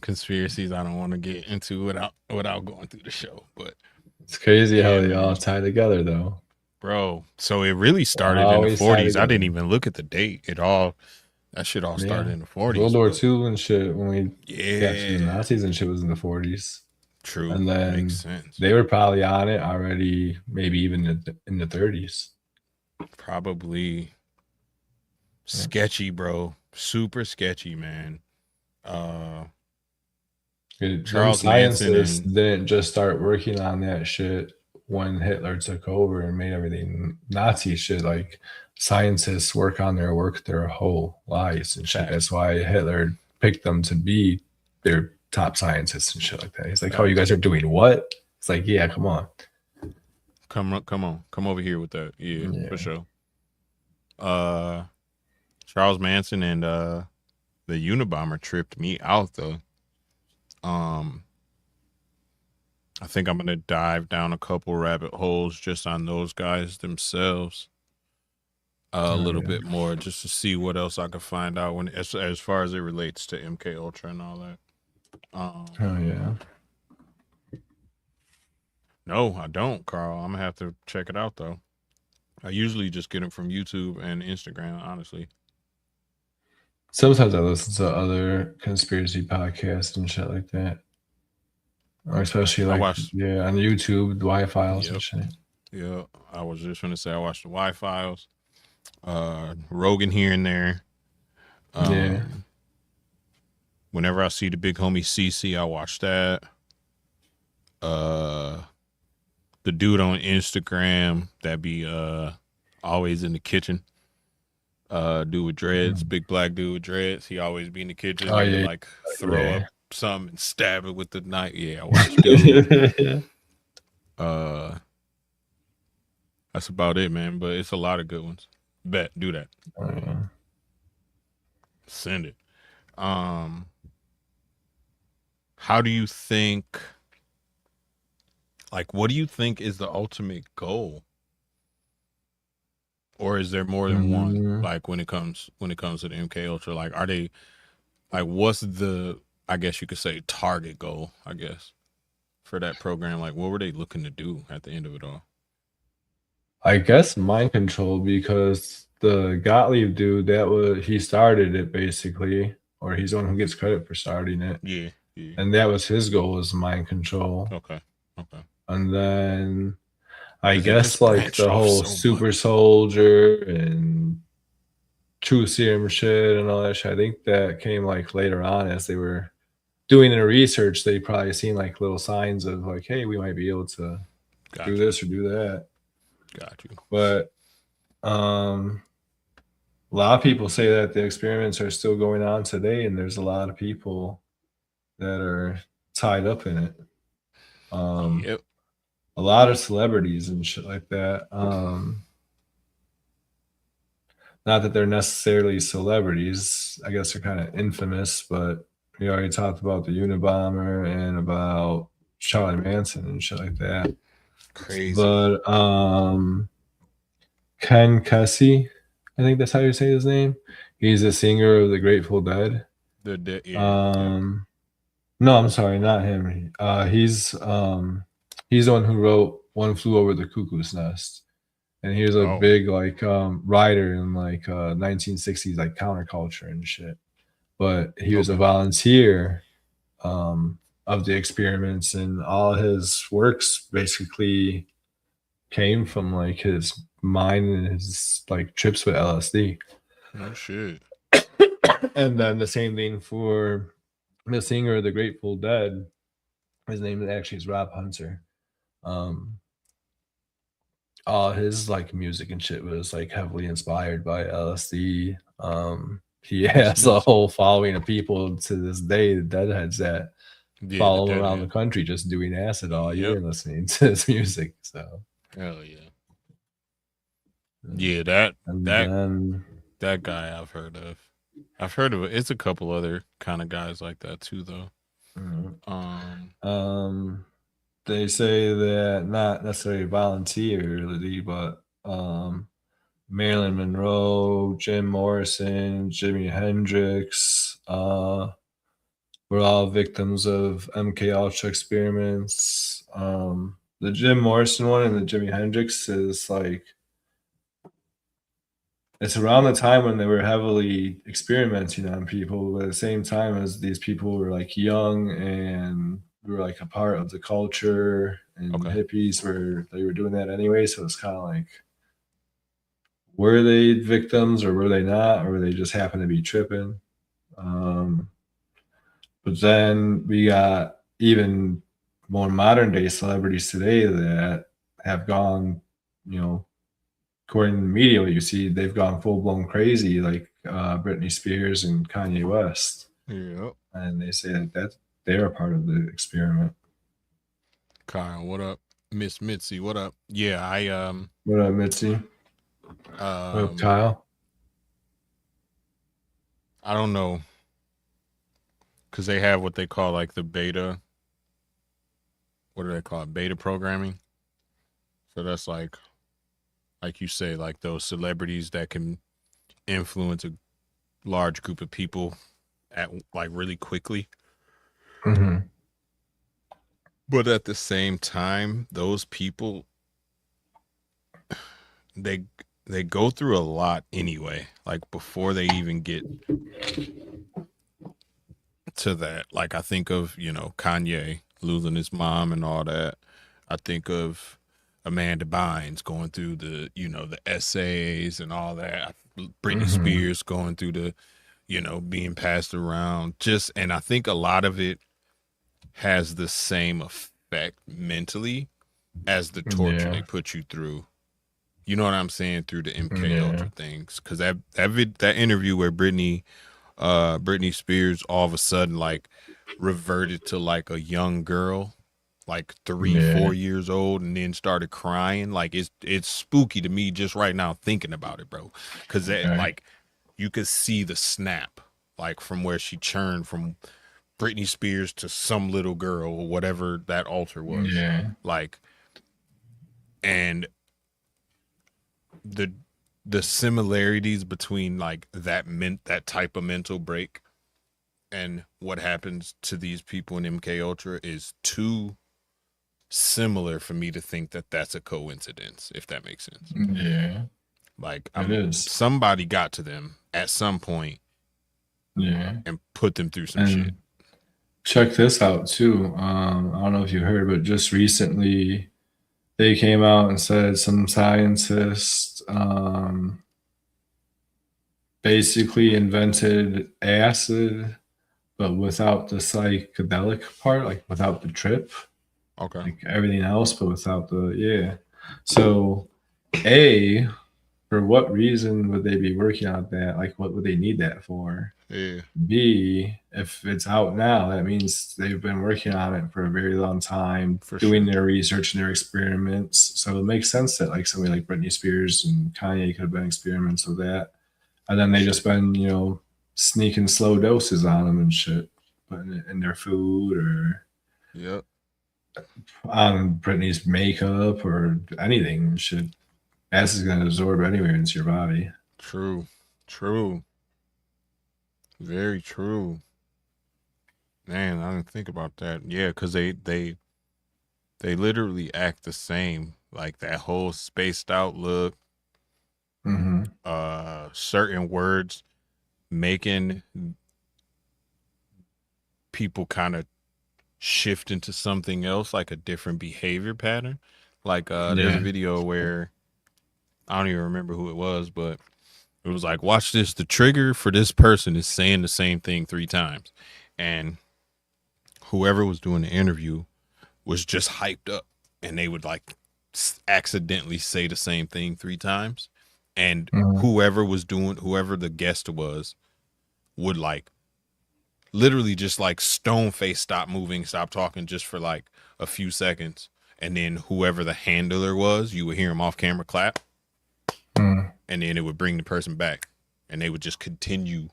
conspiracies I don't want to get into without going through the show. But it's crazy how they all tie together, though. Bro, so it really started in the 40s. I didn't even look at the date. That shit all started in the 40s. World War II and shit, when we got to the Nazis and shit was in the 40s. True. And then makes sense. They were probably on it already, maybe even in the 30s. Probably sketchy, bro. Super sketchy, man. Charles scientists didn't just start working on that shit when Hitler took over and made everything Nazi shit. Like, scientists work on their work their whole lives and shit. That's why Hitler picked them to be their top scientists and shit like that. He's like, "Oh, you guys are doing what?" It's like, "Yeah, come on, come on, come over here with that." Yeah, for sure. Charles Manson and the Unabomber tripped me out though. I think I'm going to dive down a couple rabbit holes just on those guys themselves a little bit more, just to see what else I could find out when as far as it relates to MKUltra and all that. No, I don't, Carl. I'm going to have to check it out, though. I usually just get it from YouTube and Instagram, honestly. Sometimes I listen to other conspiracy podcasts and shit like that. Or especially like on YouTube, the Y-Files and shit. Yeah, I was just gonna say I watched the Y-Files, Rogan here and there. Whenever I see the big homie CC, I watch that. The dude on Instagram that be always in the kitchen. Dude with dreads, big black dude with dreads. He always be in the kitchen, like throw up some and stab it with the knife. Yeah, I watched Dude. That's about it, man. But it's a lot of good ones. Bet, do that. Oh, yeah. Send it. How do you think? Like, what do you think is the ultimate goal? Or is there more than one? Like when it comes to the MKUltra, like are they like what's the I guess you could say target goal, I guess, for that program? Like what were they looking to do at the end of it all? I guess mind control, because the Gottlieb dude, he started it basically, or he's the one who gets credit for starting it. Yeah. And that was his goal, was mind control. Okay. And then I 'Cause it guess just like branched the off whole so super much. soldier and truth serum shit and all that shit, I think that came like later on as they were doing their research. They probably seen like little signs of like, hey, we might be able to do this or do that. Got you. But a lot of people say that the experiments are still going on today, and there's a lot of people that are tied up in it. Yep. A lot of celebrities and shit like that. Not that they're necessarily celebrities. I guess they're kind of infamous, but we already talked about the Unabomber and about Charlie Manson and shit like that. Crazy. But Ken Kesey, I think that's how you say his name. He's a singer of the Grateful Dead. No, I'm sorry, not him. He's the one who wrote One Flew Over the Cuckoo's Nest. And he was a big like writer in like 1960s like counterculture and shit. But he was a volunteer of the experiments, and all his works basically came from like his mind and his like trips with LSD. Oh shit. And then the same thing for the singer of the Grateful Dead. His name actually is Rob Hunter. All his like music and shit was like heavily inspired by LSD. He has a whole following of people to this day, the Deadheads, that follow him around the country just doing acid all year and listening to his music. So hell yeah. Yeah, that guy I've heard of. It's a couple other kind of guys like that too, though. They say that not necessarily voluntarily, but Marilyn Monroe, Jim Morrison, Jimi Hendrix, were all victims of MKUltra experiments. The Jim Morrison one and the Jimi Hendrix is like, it's around the time when they were heavily experimenting on people, but at the same time as these people were like young and were like a part of the culture, and hippies they were doing that anyway. So it's kind of like, were they victims or were they not, or were they just happen to be tripping? But then we got even more modern day celebrities today that have gone, according to the media, what you see, they've gone full blown crazy, like Britney Spears and Kanye West. Yeah. And they say that they're a part of the experiment. Kyle, what up? Miss Mitzi, what up? Yeah, What up, Mitzi? What up, Kyle? I don't know, because they have what they call like the beta. What do they call it? Beta programming. So that's like you say, like those celebrities that can influence a large group of people at like really quickly. Mm-hmm. But at the same time, those people, they go through a lot anyway. Like before they even get to that. Like I think of, Kanye losing his mom and all that. I think of Amanda Bynes going through the, the essays and all that. Britney Spears going through the, being passed around. And I think a lot of it has the same effect mentally as the torture they put you through. You know what I'm saying? Through the MKUltra things. Because that interview where Britney Britney Spears all of a sudden like reverted to like a young girl, like 3-4 years old, and then started crying. Like it's spooky to me just right now thinking about it, bro. Cause that like you could see the snap, like from where she churned from Britney Spears to some little girl or whatever that altar was. Yeah. Like, and the similarities between like that type of mental break and what happens to these people in MKUltra is too similar for me to think that that's a coincidence, if that makes sense. Yeah. Like It is. somebody got to them at some point, and put them through some shit. Check this out too. I don't know if you heard, but just recently they came out and said some scientists basically invented acid, but without the psychedelic part, like without the trip. Okay. Like everything else, but without the So, for what reason would they be working on that? Like, what would they need that for? Yeah. B, if it's out now, that means they've been working on it for a very long time, doing their research and their experiments. So it makes sense that like somebody like Britney Spears and Kanye could have been experiments with that, and then they just been sneaking slow doses on them and shit, putting it in their food or on Britney's makeup or anything. Shit, acid is gonna absorb anywhere into your body. True. Very true. Man, I didn't think about that. Yeah, because they literally act the same. Like that whole spaced out look. Certain words making people kind of shift into something else, like a different behavior pattern. Like there's a video where I don't even remember who it was, but it was like, watch this. The trigger for this person is saying the same thing 3 times. And whoever was doing the interview was just hyped up, and they would like accidentally say the same thing 3 times. And whoever the guest was would like literally just like stone face stop moving, stop talking just for like a few seconds. And then whoever the handler was, you would hear him off camera clap. And then it would bring the person back, and they would just continue.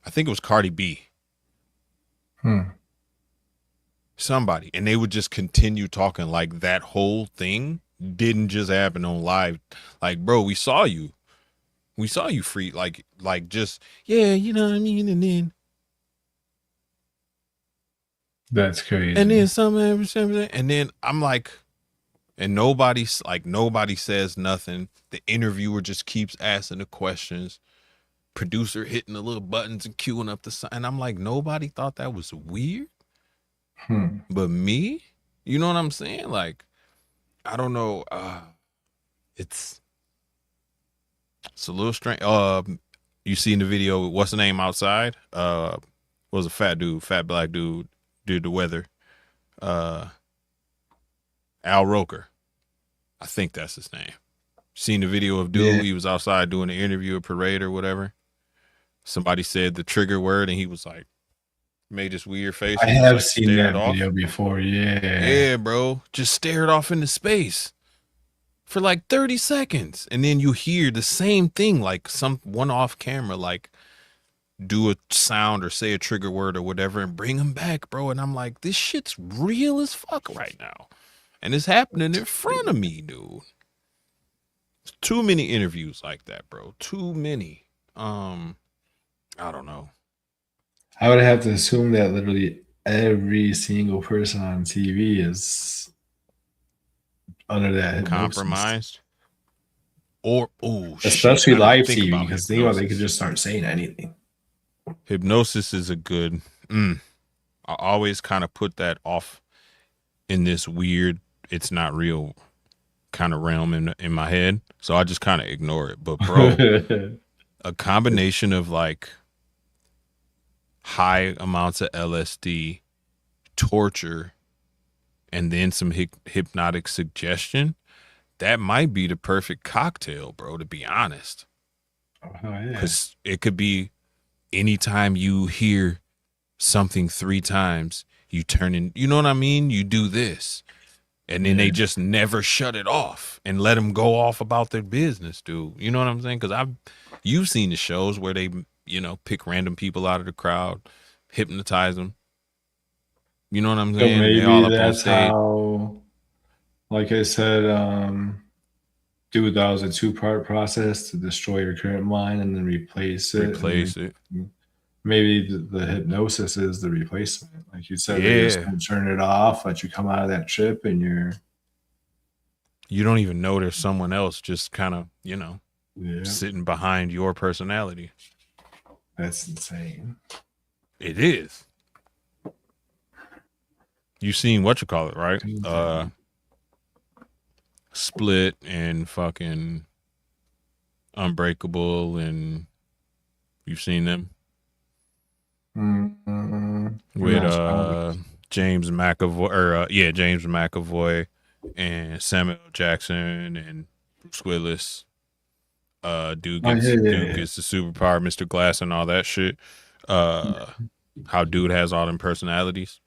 I think it was Cardi B. Somebody. And they would just continue talking like that whole thing didn't just happen on live. Like, bro, we saw you free. Like just, yeah, you know what I mean? And then. That's crazy. And then something. And then I'm like, and nobody says nothing. The interviewer just keeps asking the questions. Producer hitting the little buttons and queuing up the sign. And I'm like, nobody thought that was weird. But me? You know what I'm saying? Like, I don't know. It's a little strange. You see in the video, what's the name outside? Was a fat black dude, did the weather. Al Roker. I think that's his name. Seen the video of dude, he was outside doing an interview, a parade or whatever. Somebody said the trigger word, and he was like, made this weird face. I have seen that video before. Yeah, bro. Just stared off into space for like 30 seconds. And then you hear the same thing, like one off camera, like do a sound or say a trigger word or whatever and bring him back, bro. And I'm like, this shit's real as fuck right now. And it's happening in front of me, dude. Too many interviews like that, bro. Too many. I don't know. I would have to assume that literally every single person on TV is under that compromised. Or especially live TV, because they could just start saying anything. Hypnosis is a good. I always kind of put that off in this weird, it's not real kind of realm in my head, so I just kind of ignore it. But bro, a combination of like high amounts of LSD, torture, and then some hypnotic suggestion, that might be the perfect cocktail, bro, to be honest. Oh, yeah. Because it could be anytime you hear something 3 times, you turn in, you know what I mean? You do this. And then they just never shut it off and let them go off about their business, dude. You know what I'm saying? Because you've seen the shows where they, you know, pick random people out of the crowd, hypnotize them. You know what I'm So saying? And they all maybe up on that's stage. how, like I said, do that was a 2-part process to destroy your current mind and then replace it. Replace it. Maybe the hypnosis is the replacement. Like you said, they just Yeah. don't turn it off, let you come out of that trip, and You don't even know there's someone else just kind of, you know, yeah, sitting behind your personality. that's insane. It is. You seen what you call it, right? Split and fucking Unbreakable, and you've seen them with James McAvoy, or James McAvoy and Samuel Jackson and Bruce Willis. Dude gets the superpower, Mr. Glass, and all that shit. How dude has all them personalities.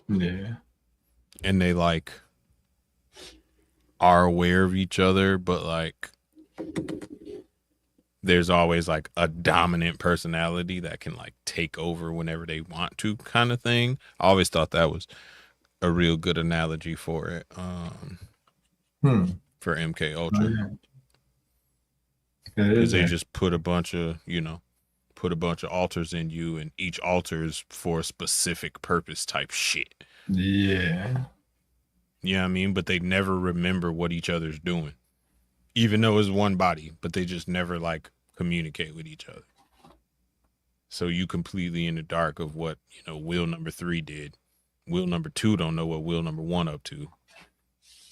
Yeah. And they like are aware of each other, but like there's always like a dominant personality that can like take over whenever they want to, kind of thing. I always thought that was a real good analogy for it. For MKUltra. Because they just put a bunch of alters in you, and each alter is for a specific purpose type shit. Yeah. You know what I mean? But they never remember what each other's doing. Even though it's one body, but they just never like communicate with each other. So you completely in the dark of what, you know, wheel number 3 did. Wheel number 2 don't know what wheel number 1 up to.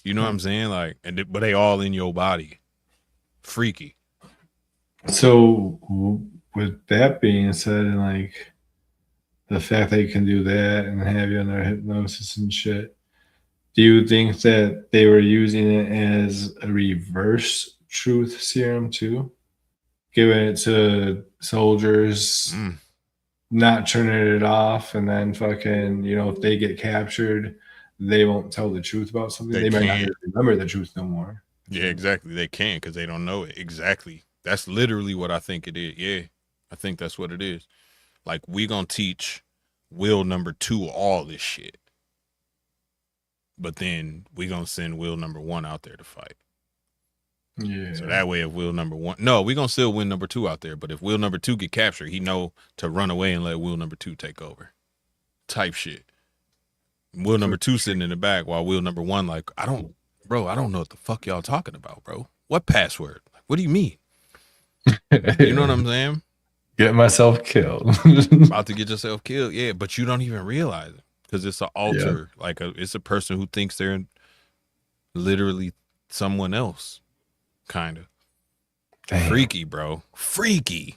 You know what I'm saying? Like, but they all in your body. Freaky. So with that being said, and like the fact that you can do that and have you under hypnosis and shit, do you think that they were using it as a reverse truth serum too? Giving it to soldiers, not turning it off, and then fucking, you know, if they get captured, they won't tell the truth about something. They might not even remember the truth no more. Yeah, exactly. They can't because they don't know it. Exactly. That's literally what I think it is. Yeah, I think that's what it is. Like, we gonna teach wheel number 2 all this shit. But then we gonna send wheel number 1 out there to fight. Yeah. So that way, if wheel number 1, no, we gonna still win number 2 out there. But if wheel number 2 get captured, he know to run away and let wheel number 2 take over. Type shit. Wheel number 2 sitting in the back while wheel number 1 like, I don't know what the fuck y'all talking about, bro. What password? Like, what do you mean? You know what I'm saying? Get myself killed. About to get yourself killed. Yeah, but you don't even realize it because it's an alter. Yeah. Like it's a person who thinks they're literally someone else. Kind of. Freaky, bro. Freaky,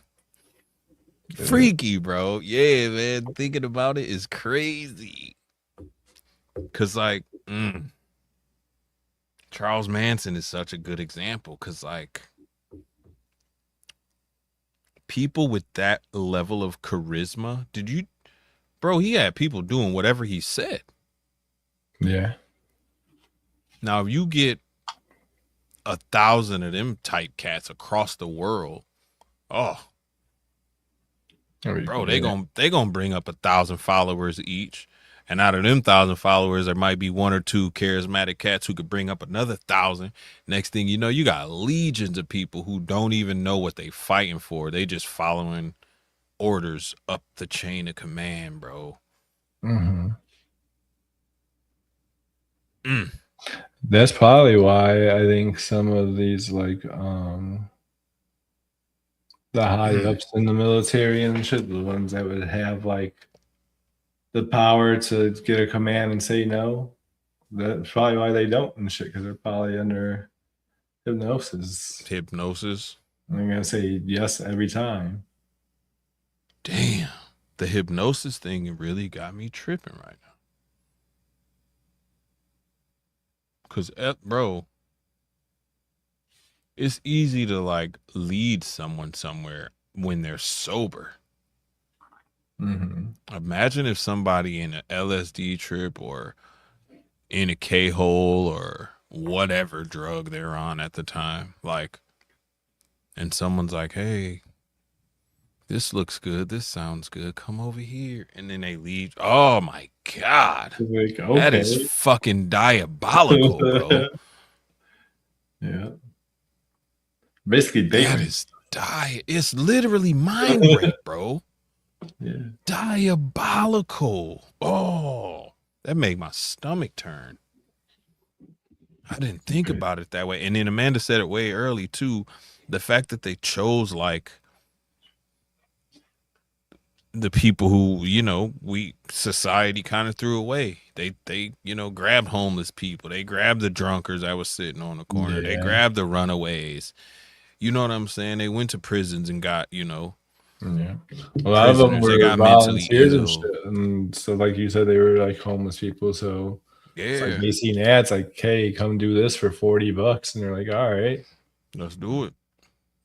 bro. Yeah, man. Thinking about it is crazy. Cause like, Charles Manson is such a good example. Cause like, people with that level of charisma, he had people doing whatever he said. Yeah. Now, if you get 1,000 of them type cats across the world, bro, they gonna bring up 1,000 followers each. And out of them 1,000 followers, there might be 1 or 2 charismatic cats who could bring up another 1,000. Next thing you know, you got legions of people who don't even know what they fighting for. They just following orders up the chain of command, bro. That's probably why I think some of these like the high ups in the military and shit, the ones that would have like the power to get a command and say no, that's probably why they don't and shit, because they're probably under hypnosis. I'm gonna say yes every time. Damn, the hypnosis thing really got me tripping right now. Cause bro, it's easy to like lead someone somewhere when they're sober. Imagine if somebody in an LSD trip or in a K-hole or whatever drug they're on at the time, like, and someone's like, hey, this looks good, this sounds good, come over here, and then they leave. Oh my God, Like, that is okay. fucking diabolical, bro. Yeah. Basically That dating. is it's literally mind rape, bro. Yeah. Diabolical. Oh, that made my stomach turn. I didn't think Okay. about it that way. And then Amanda said it way early too. The fact that they chose like the people who, you know, society kind of threw away. They, you know, grabbed homeless people. They grabbed the drunkards that was sitting on the corner. They Yeah. grabbed the runaways. You know what I'm saying? They went to prisons and got, you know, Yeah. A lot of them prisoners. They were got mentally volunteers and ill. shit. And so, like you said, they were like homeless people. So it's like Yeah, they seen ads like, hey, come do this for $40. And they're like, all right. let's do it.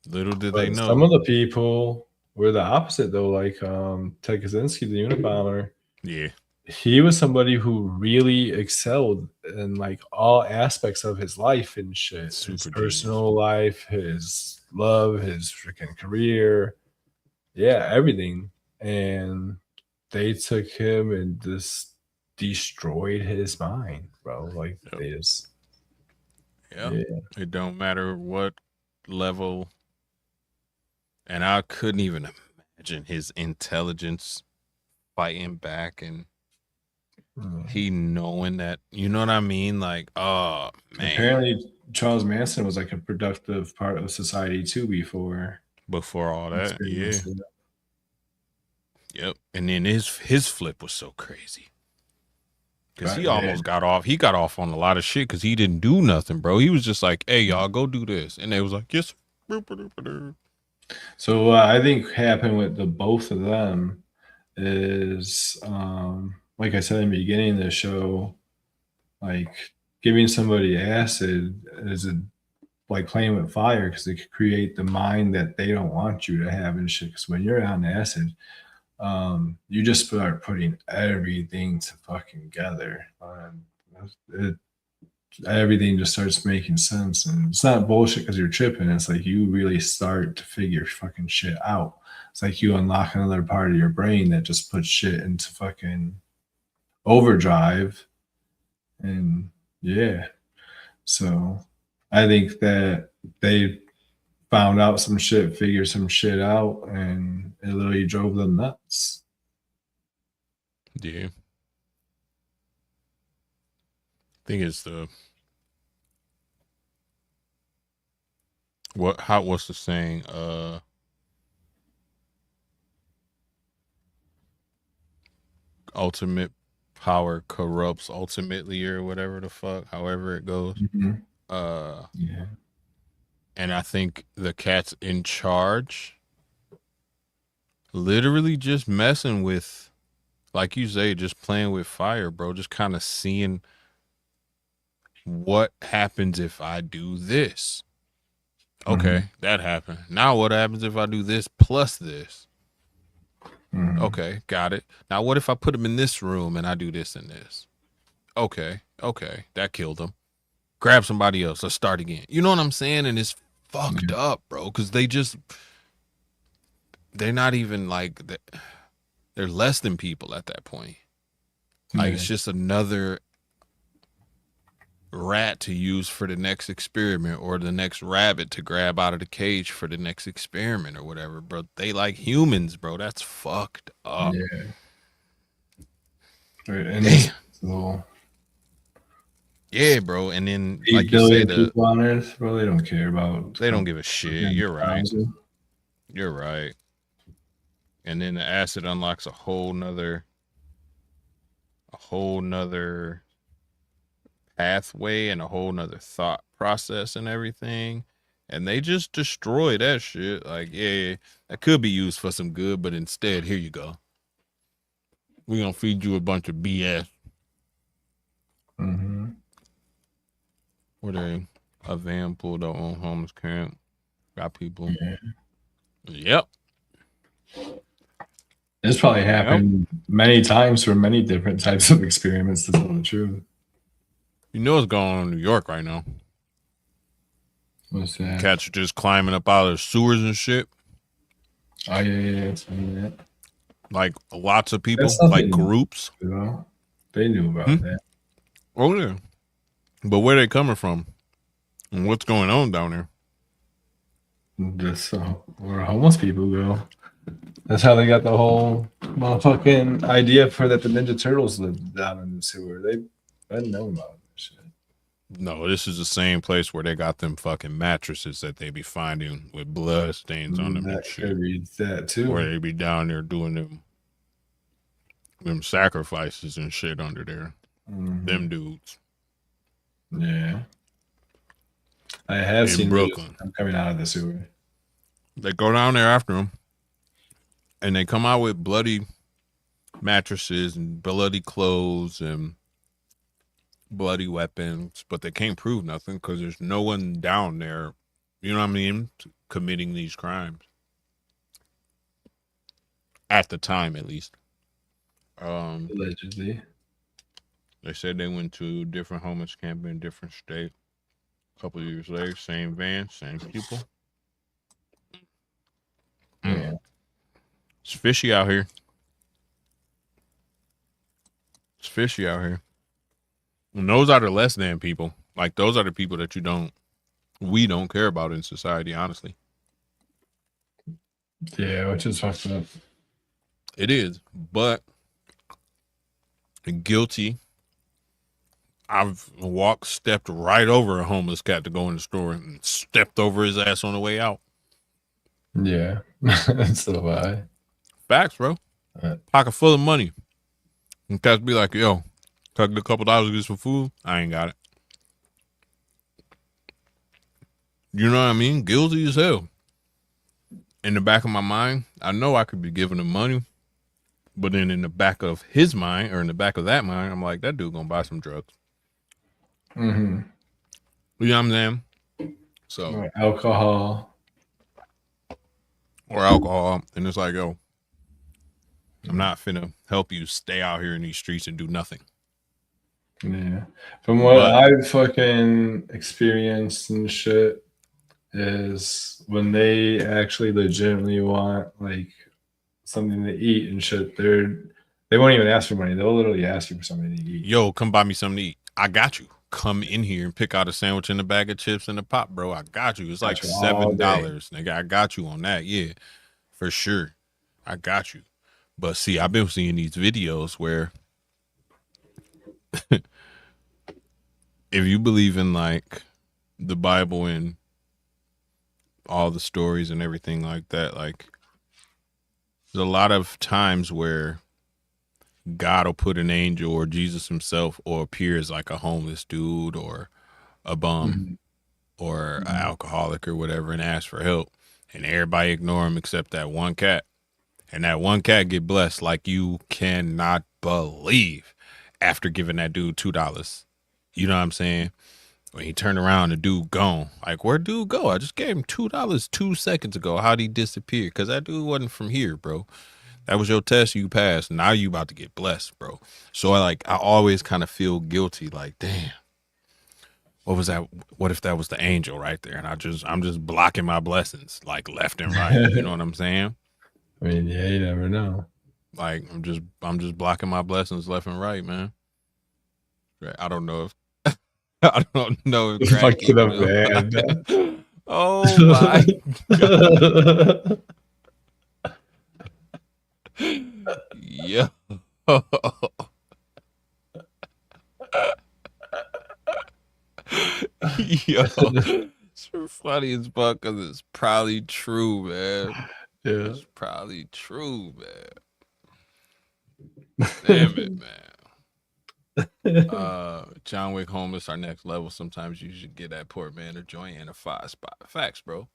Little did they But some know. of the people were the opposite though, like Ted Kaczynski, the Unabomber. Yeah. He was somebody who really excelled in like all aspects of his life and shit. Super His genius. personal life, his love, his freaking career. Yeah, everything. And they took him and just destroyed his mind, bro. Like Yep. they just Yeah. It don't matter what level. And I couldn't even imagine his intelligence fighting back and he knowing that, you know what I mean? Like, oh man. Apparently Charles Manson was like a productive part of society too before All that. Yeah. experiencing it. Yep. And then his flip was so crazy. Because he Right, almost got off. He got off on a lot of shit because he didn't do nothing, bro. He was just like, hey, y'all, go do this. And they was like, yes. So what I think happened with the both of them is like I said in the beginning of the show, like giving somebody acid is like playing with fire because it could create the mind that they don't want you to have and shit. Because when you're on acid, you just start putting everything to fucking together. Everything just starts making sense, and it's not bullshit because you're tripping. It's like you really start to figure fucking shit out. It's like you unlock another part of your brain that just puts shit into fucking overdrive, and yeah. So I think that they found out some shit, figured some shit out, and it literally drove them nuts. Yeah. I think it's what's the saying? Ultimate power corrupts ultimately, or whatever the fuck, however it goes. Yeah. And I think the cats in charge literally just messing with, like you say, just playing with fire, bro. Just kind of seeing what happens if I do this. Okay, that happened. Now what happens if I do this plus this? Okay, got it. Now what if I put him in this room and I do this and this? Okay, that killed him. Grab somebody else. Let's start again. You know what I'm saying? And it's fucked up, bro, because they're not even like, they're less than people at that point. Like, it's just another rat to use for the next experiment, or the next rabbit to grab out of the cage for the next experiment or whatever, bro. They like humans, bro. That's fucked up. Yeah. Right. And damn. So Yeah, bro. And then, 8 like you say, people on Earth, bro, they don't care about. They don't give a shit. You're right. You're right. And then the acid unlocks a whole nother pathway and a whole nother thought process and everything. And they just destroy that shit. Like, yeah, that could be used for some good, but instead, here you go. We're gonna feed you a bunch of BS. Where they a van pulled up on homeless camp. Got people. Yep. It's probably happened many times for many different types of experiments, to tell the truth. You know what's going on in New York right now? What's that? Cats are just climbing up out of the sewers and shit. Oh, yeah. It's that. Like lots of people, That's nothing like groups. You know? They knew about that. Oh, yeah. But where they coming from? And what's going on down there? Just where homeless people go. That's how they got the whole motherfucking idea for that the Ninja Turtles lived down in the sewer. I didn't know about this shit. No, this is the same place where they got them fucking mattresses that they be finding with blood stains on them and That shit. could read that too. Where they be down there doing them sacrifices and shit under there. Them dudes. Yeah. I have In seen Brooklyn. them coming out of the sewer. They go down there after them, and they come out with bloody mattresses and bloody clothes and bloody weapons, but they can't prove nothing because there's no one down there, you know what I mean, committing these crimes. At the time, at least. Allegedly. They said they went to different homeless camp in different states. A couple of years later, same van, same people. Yeah. It's fishy out here. It's fishy out here. And those are the less than people. Like, those are the people that we don't care about in society, honestly. Yeah, which is fucked up. It is. But guilty. I've stepped right over a homeless cat to go in the store and stepped over his ass on the way out. Yeah. So I. Facts, bro. Pocket full of money. And cats be like, yo, can I get a couple dollars to get some food? I ain't got it. You know what I mean? Guilty as hell. In the back of my mind, I know I could be giving him money. But then in the back of his mind, or in the back of that mind, I'm like, that dude gonna buy some drugs. Mm-hmm. You know what I'm saying? So, Or alcohol. And it's like, yo, I'm not finna help you stay out here in these streets and do nothing. Yeah. From what I've fucking experienced and shit is when they actually legitimately want like something to eat and shit, they won't even ask for money. They'll literally ask you for something to eat. Yo, come buy me something to eat. I got you. Come in here and pick out a sandwich and a bag of chips and a pop, bro. I got you. It's like $7, nigga. I got you on that. Yeah, for sure. I got you. But see, I've been seeing these videos where if you believe in like the Bible and all the stories and everything like that, like there's a lot of times where God will put an angel or Jesus himself or appear as like a homeless dude or a bum or an alcoholic or whatever and ask for help, and everybody ignore him except that one cat, and that one cat get blessed like you cannot believe after giving that dude $2. You know what I'm saying? When he turned around, the dude gone. Like, where'd dude go? I just gave him $2 2 seconds ago. How'd he disappear? Because that dude wasn't from here, bro. That was your test, you passed. Now you about to get blessed, bro. So I always kind of feel guilty, like, damn, what was that? What if that was the angel right there? And I'm just blocking my blessings, like left and right. You know what I'm saying? I mean, yeah, you never know. Like I'm just blocking my blessings left and right, man. I don't know if I don't know if Fucking up, man. Oh my God. Yeah. Yo, it's funny as fuck because it's probably true, man. Yeah. It's probably true, man. Damn it, man. John Wick homeless, our next level. Sometimes you should get that poor man a joint and a 5-spot. Facts, bro.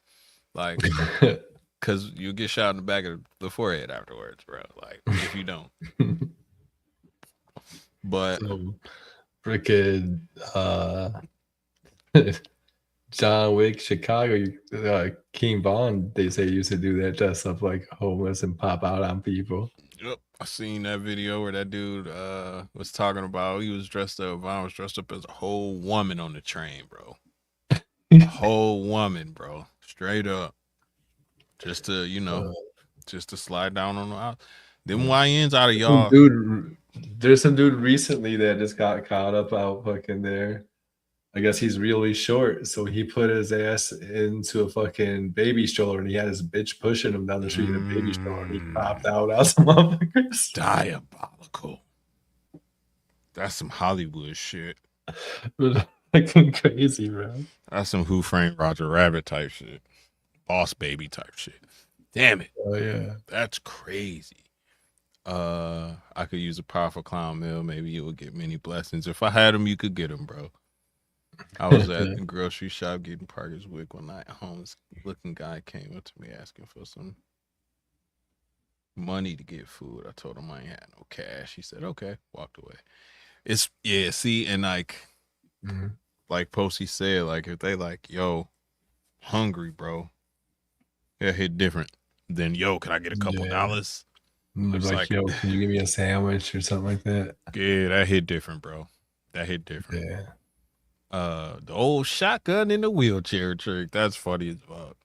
Like, because you get shot in the back of the forehead afterwards, bro. Like, if you don't. But so, freaking John Wick, Chicago, King Von, they say used to do that, dress up like homeless and pop out on people. I seen that video where that dude was talking about he was dressed up. Vaughn was dressed up as a whole woman on the train, bro. A whole woman, bro. Straight up. Just to, just to slide down on the out. Them YNs out of y'all. There's some dude recently that just got caught up out fucking there. I guess he's really short, so he put his ass into a fucking baby stroller, and he had his bitch pushing him down the street in a baby stroller. He popped out some motherfuckers. Diabolical. That's some Hollywood shit. Fucking crazy, bro. That's some Who Framed Roger Rabbit type shit. Boss Baby type shit. Damn it. Oh yeah. That's crazy. I could use a powerful clown meal. Maybe you would get many blessings. If I had them, you could get them, bro. I was at the grocery shop getting Parker's wig one night. A homeless looking guy came up to me asking for some money to get food. I told him I ain't had no cash. He said, okay, walked away. It's see, and like Posey said, like if they like, yo, hungry, bro, it hit different than yo, can I get a couple dollars? Like, yo, can you give me a sandwich or something like that? Yeah, that hit different, bro. That hit different. Yeah. The old shotgun in the wheelchair trick. That's funny as fuck.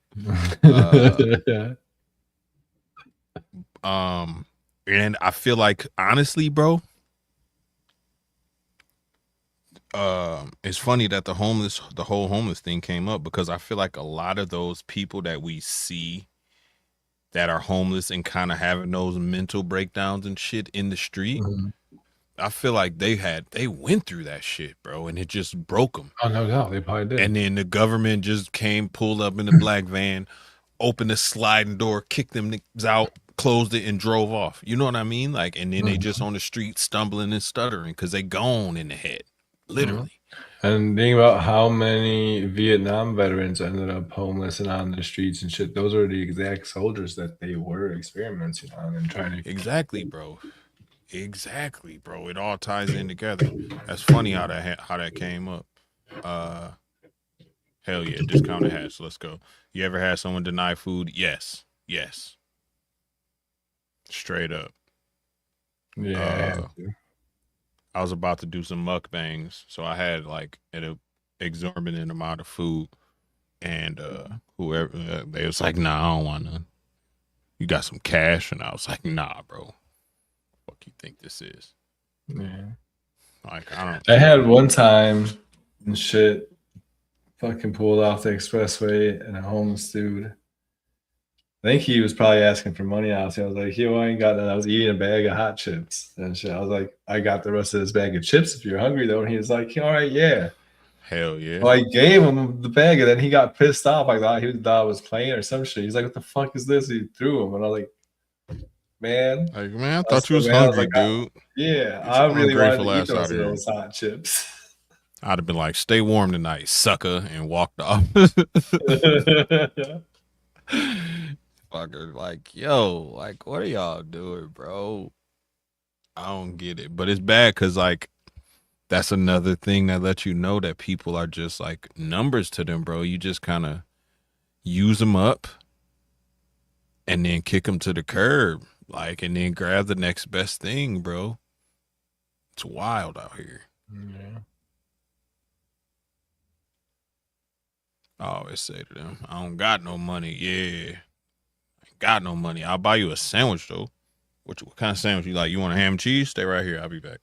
And I feel like honestly, bro, it's funny that the whole homeless thing came up because I feel like a lot of those people that we see that are homeless and kind of having those mental breakdowns and shit in the street, I feel like they went through that shit, bro, and it just broke them. Oh, no doubt. They probably did. And then the government just pulled up in the black van, opened the sliding door, kicked them niggas out, closed it, and drove off. You know what I mean? Like, and then they just on the street stumbling and stuttering because they gone in the head, literally. And think about how many Vietnam veterans ended up homeless and on the streets and shit. Those are the exact soldiers that they were experimenting on and trying to. Exactly, bro. Exactly, bro. It all ties in together. That's funny how that came up. Hell yeah, discounted hats. Let's go. You ever had someone deny food? Yes. Straight up. Yeah. I was about to do some mukbangs, so I had like an exorbitant amount of food, and whoever they was like, "Nah, I don't want none. You got some cash?" And I was like, "Nah, bro. What you think this is?" Yeah. Like I had one time and shit fucking pulled off the expressway and a homeless dude. I think he was probably asking for money. I was like, yo, I ain't got that. I was eating a bag of hot chips and shit. I was like, I got the rest of this bag of chips if you're hungry though. And he was like, all right, yeah. Hell yeah. Well, I gave him the bag and then he got pissed off. I thought I was playing or some shit. He's like, what the fuck is this? He threw him. And I was like, man. I thought you was hungry, dude. Yeah, I really wanted to eat those hot chips. I'd have been like, stay warm tonight, sucker, and walked off. Fucker, like, yo, like, what are y'all doing, bro? I don't get it. But it's bad because, like, that's another thing that lets you know that people are just, like, numbers to them, bro. You just kind of use them up and then kick them to the curb, like, and then grab the next best thing, bro. It's wild out here. Yeah. I always say to them, I don't got no money. Yeah. Got no money. I'll buy you a sandwich though. What kind of sandwich you like? You want a ham and cheese? Stay right here. I'll be back.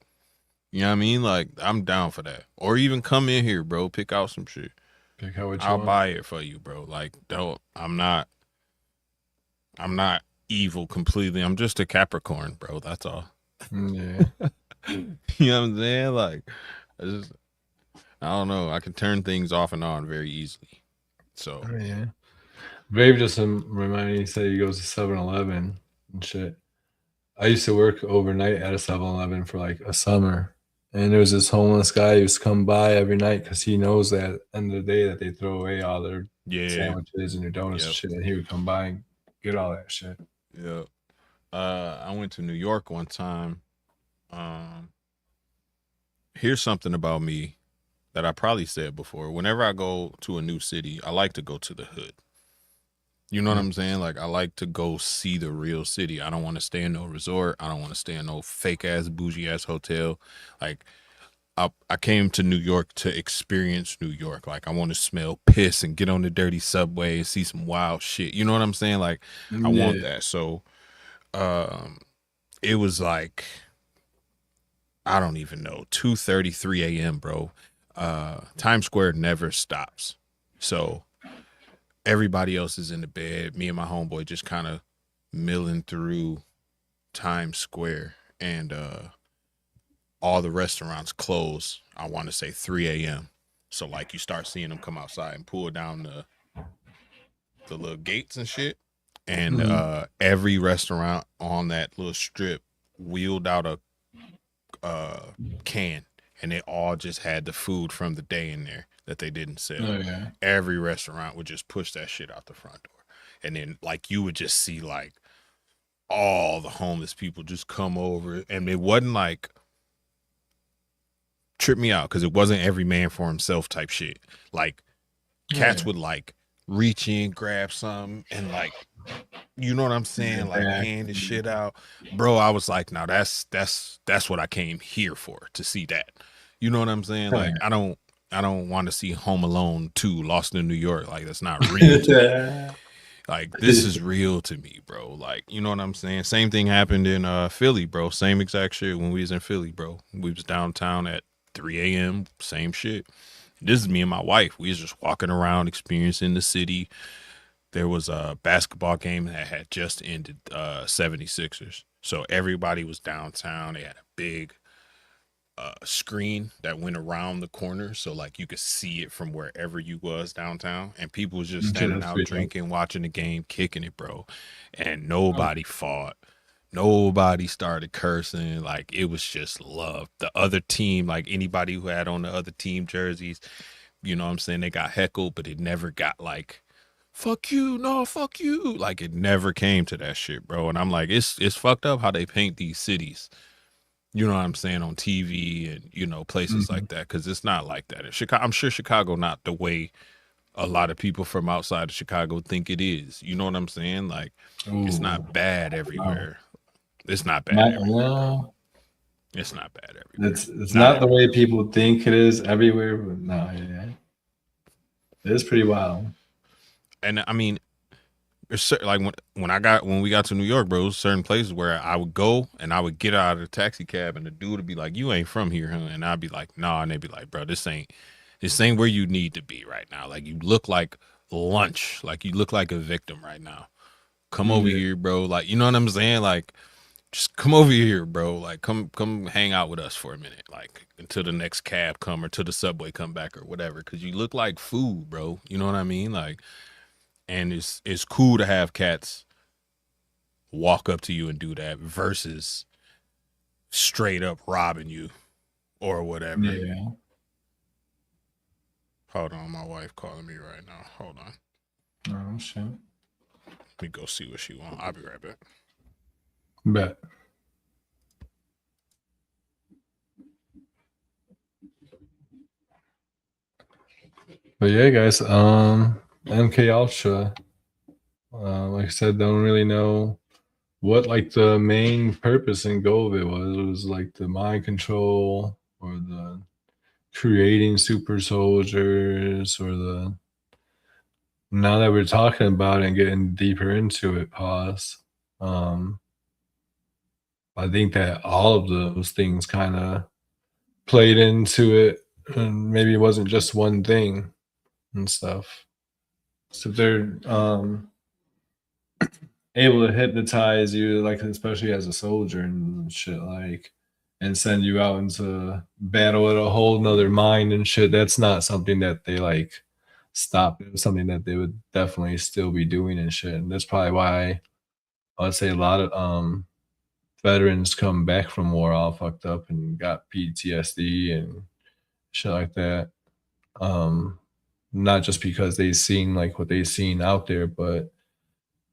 You know what I mean? Like, I'm down for that. Or even come in here, bro. Pick out some shit. Pick out what you I'll want. buy it for you, bro. Like, don't. I'm not evil completely. I'm just a Capricorn, bro. That's all. Yeah. You know what I'm saying? Like, I don't know. I can turn things off and on very easily. So yeah. Brave just reminded me, he said he goes to 7-Eleven and shit. I used to work overnight at a 7-Eleven for like a summer. And there was this homeless guy who used to come by every night because he knows that at the end of the day that they throw away all their sandwiches and their donuts and shit. And he would come by and get all that shit. Yeah. I went to New York one time. Here's something about me that I probably said before. Whenever I go to a new city, I like to go to the hood. You know what I'm saying? Like, I like to go see the real city. I don't want to stay in no resort. I don't want to stay in no fake ass bougie ass hotel. Like, I came to New York to experience New York. Like, I want to smell piss and get on the dirty subway and see some wild shit. You know what I'm saying? Like, I want Yeah. that. So, um, it was like, I don't even know, 2:33 a.m., bro. Times Square never stops. So everybody else is in the bed. Me and my homeboy just kind of milling through Times Square, and all the restaurants close. I want to say 3 a.m. So like you start seeing them come outside and pull down the little gates and shit. And every restaurant on that little strip wheeled out a can, and they all just had the food from the day in there that they didn't sell. Oh yeah. Every restaurant would just push that shit out the front door, and then like you would just see like all the homeless people just come over, and it wasn't like, trip me out because it wasn't every man for himself type shit. Like cats would like reach in, grab some, and like, you know what I'm saying, like hand the shit out, bro. I was like, now that's what I came here for, to see that. You know what I'm saying? Like, I don't want to see Home Alone 2 Lost in New York. Like, that's not real to me. Like, this is real to me, bro. Like, you know what I'm saying? Same thing happened in Philly, bro. Same exact shit when we was in Philly, bro. We was downtown at 3 a.m. Same shit. This is me and my wife. We was just walking around, experiencing the city. There was a basketball game that had just ended, 76ers. So everybody was downtown. They had a big screen that went around the corner, so like you could see it from wherever you was downtown, and people was just standing out drinking, watching the game, kicking it, bro. And nobody fought, nobody started cursing. Like, it was just love. The other team, like anybody who had on the other team jerseys, you know what I'm saying, they got heckled, but it never got like, fuck you, no, fuck you. Like, it never came to that shit, bro. And I'm like, it's fucked up how they paint these cities, you know what I'm saying, on TV and, you know, places like that, because it's not like that in Chicago. I'm sure Chicago not the way a lot of people from outside of Chicago think it is. You know what I'm saying? Like, it's not bad everywhere. It's not bad everywhere, bro. It's not bad everywhere. It's not the way people think it is everywhere, but no, yeah. It's pretty wild. And I mean, it's like when we got to New York, bro, certain places where I would go and I would get out of the taxi cab and the dude would be like, "You ain't from here, huh?" And I'd be like, "Nah," and they'd be like, "Bro, this ain't where you need to be right now. Like, you look like lunch. Like, you look like a victim right now. Come over here, bro. Like, you know what I'm saying? Like, just come over here, bro. Like, come hang out with us for a minute. Like, until the next cab come or till the subway come back or whatever. Cause you look like food, bro. You know what I mean? Like, and it's cool to have cats walk up to you and do that versus straight up robbing you or whatever. Yeah. Hold on, my wife calling me right now. Hold on. Oh shit. Let me go see what she wants. I'll be right back. Bet. But yeah, guys, MKUltra. Like I said, don't really know what like the main purpose and goal of it was. It was like the mind control or the creating super soldiers or the, now that we're talking about it and getting deeper into it, pause. I think that all of those things kind of played into it, and maybe it wasn't just one thing and stuff. So they're able to hypnotize you, like especially as a soldier and shit, like, and send you out into battle with a whole nother mind and shit. That's not something that they like stopped. It was something that they would definitely still be doing and shit. And that's probably why I'd say a lot of veterans come back from war all fucked up and got PTSD and shit like that. Not just because they seen like what they seen out there, but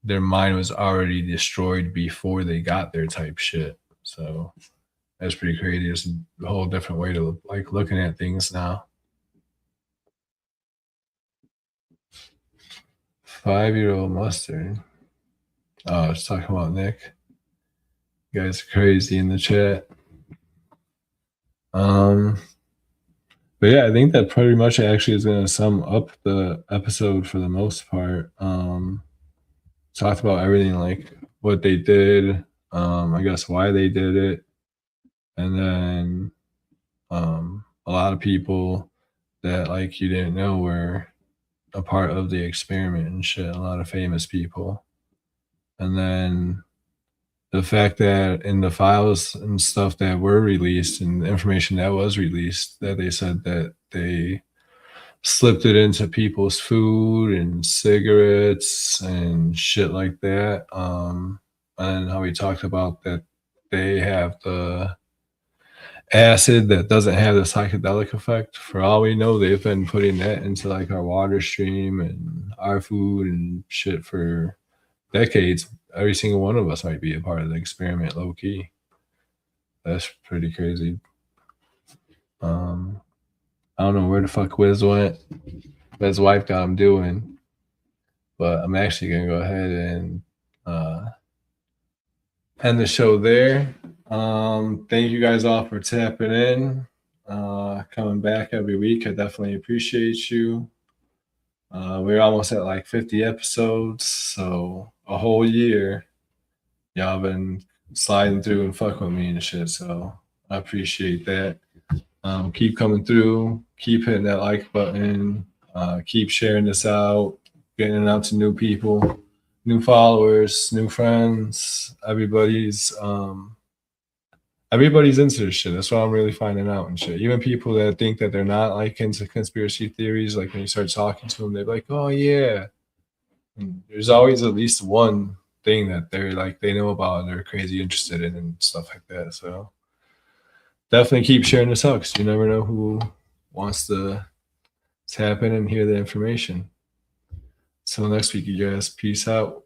their mind was already destroyed before they got there type shit. So that's pretty crazy. It's a whole different way to like looking at things now. 5-year-old mustard. Oh, it's talking about Nick. You guys are crazy in the chat. But yeah, I think that pretty much actually is going to sum up the episode for the most part. Talked about everything, like what they did, I guess why they did it, and then a lot of people that like you didn't know were a part of the experiment and shit. A lot of famous people, and then the fact that in the files and stuff that were released and the information that was released, that they said that they slipped it into people's food and cigarettes and shit like that. And how we talked about that they have the acid that doesn't have the psychedelic effect. For all we know, they've been putting that into like our water stream and our food and shit for decades. Every single one of us might be a part of the experiment, low key. That's pretty crazy. I don't know where the fuck Wiz went. But his wife got him doing. But I'm actually gonna go ahead and end the show there. Thank you guys all for tapping in, coming back every week. I definitely appreciate you. We're almost at like 50 episodes, so a whole year. Y'all been sliding through and fuck with me and shit, so I appreciate that. Keep coming through, keep hitting that like button, keep sharing this out, getting it out to new people, new followers, new friends. Everybody's into this shit. That's what I'm really finding out and shit. Even people that think that they're not like into conspiracy theories, like when you start talking to them, they're like, "Oh yeah." And there's always at least one thing that they're like they know about and they're crazy interested in and stuff like that. So definitely keep sharing this out because you never know who wants to tap in and hear the information. Till next week, you guys. Peace out.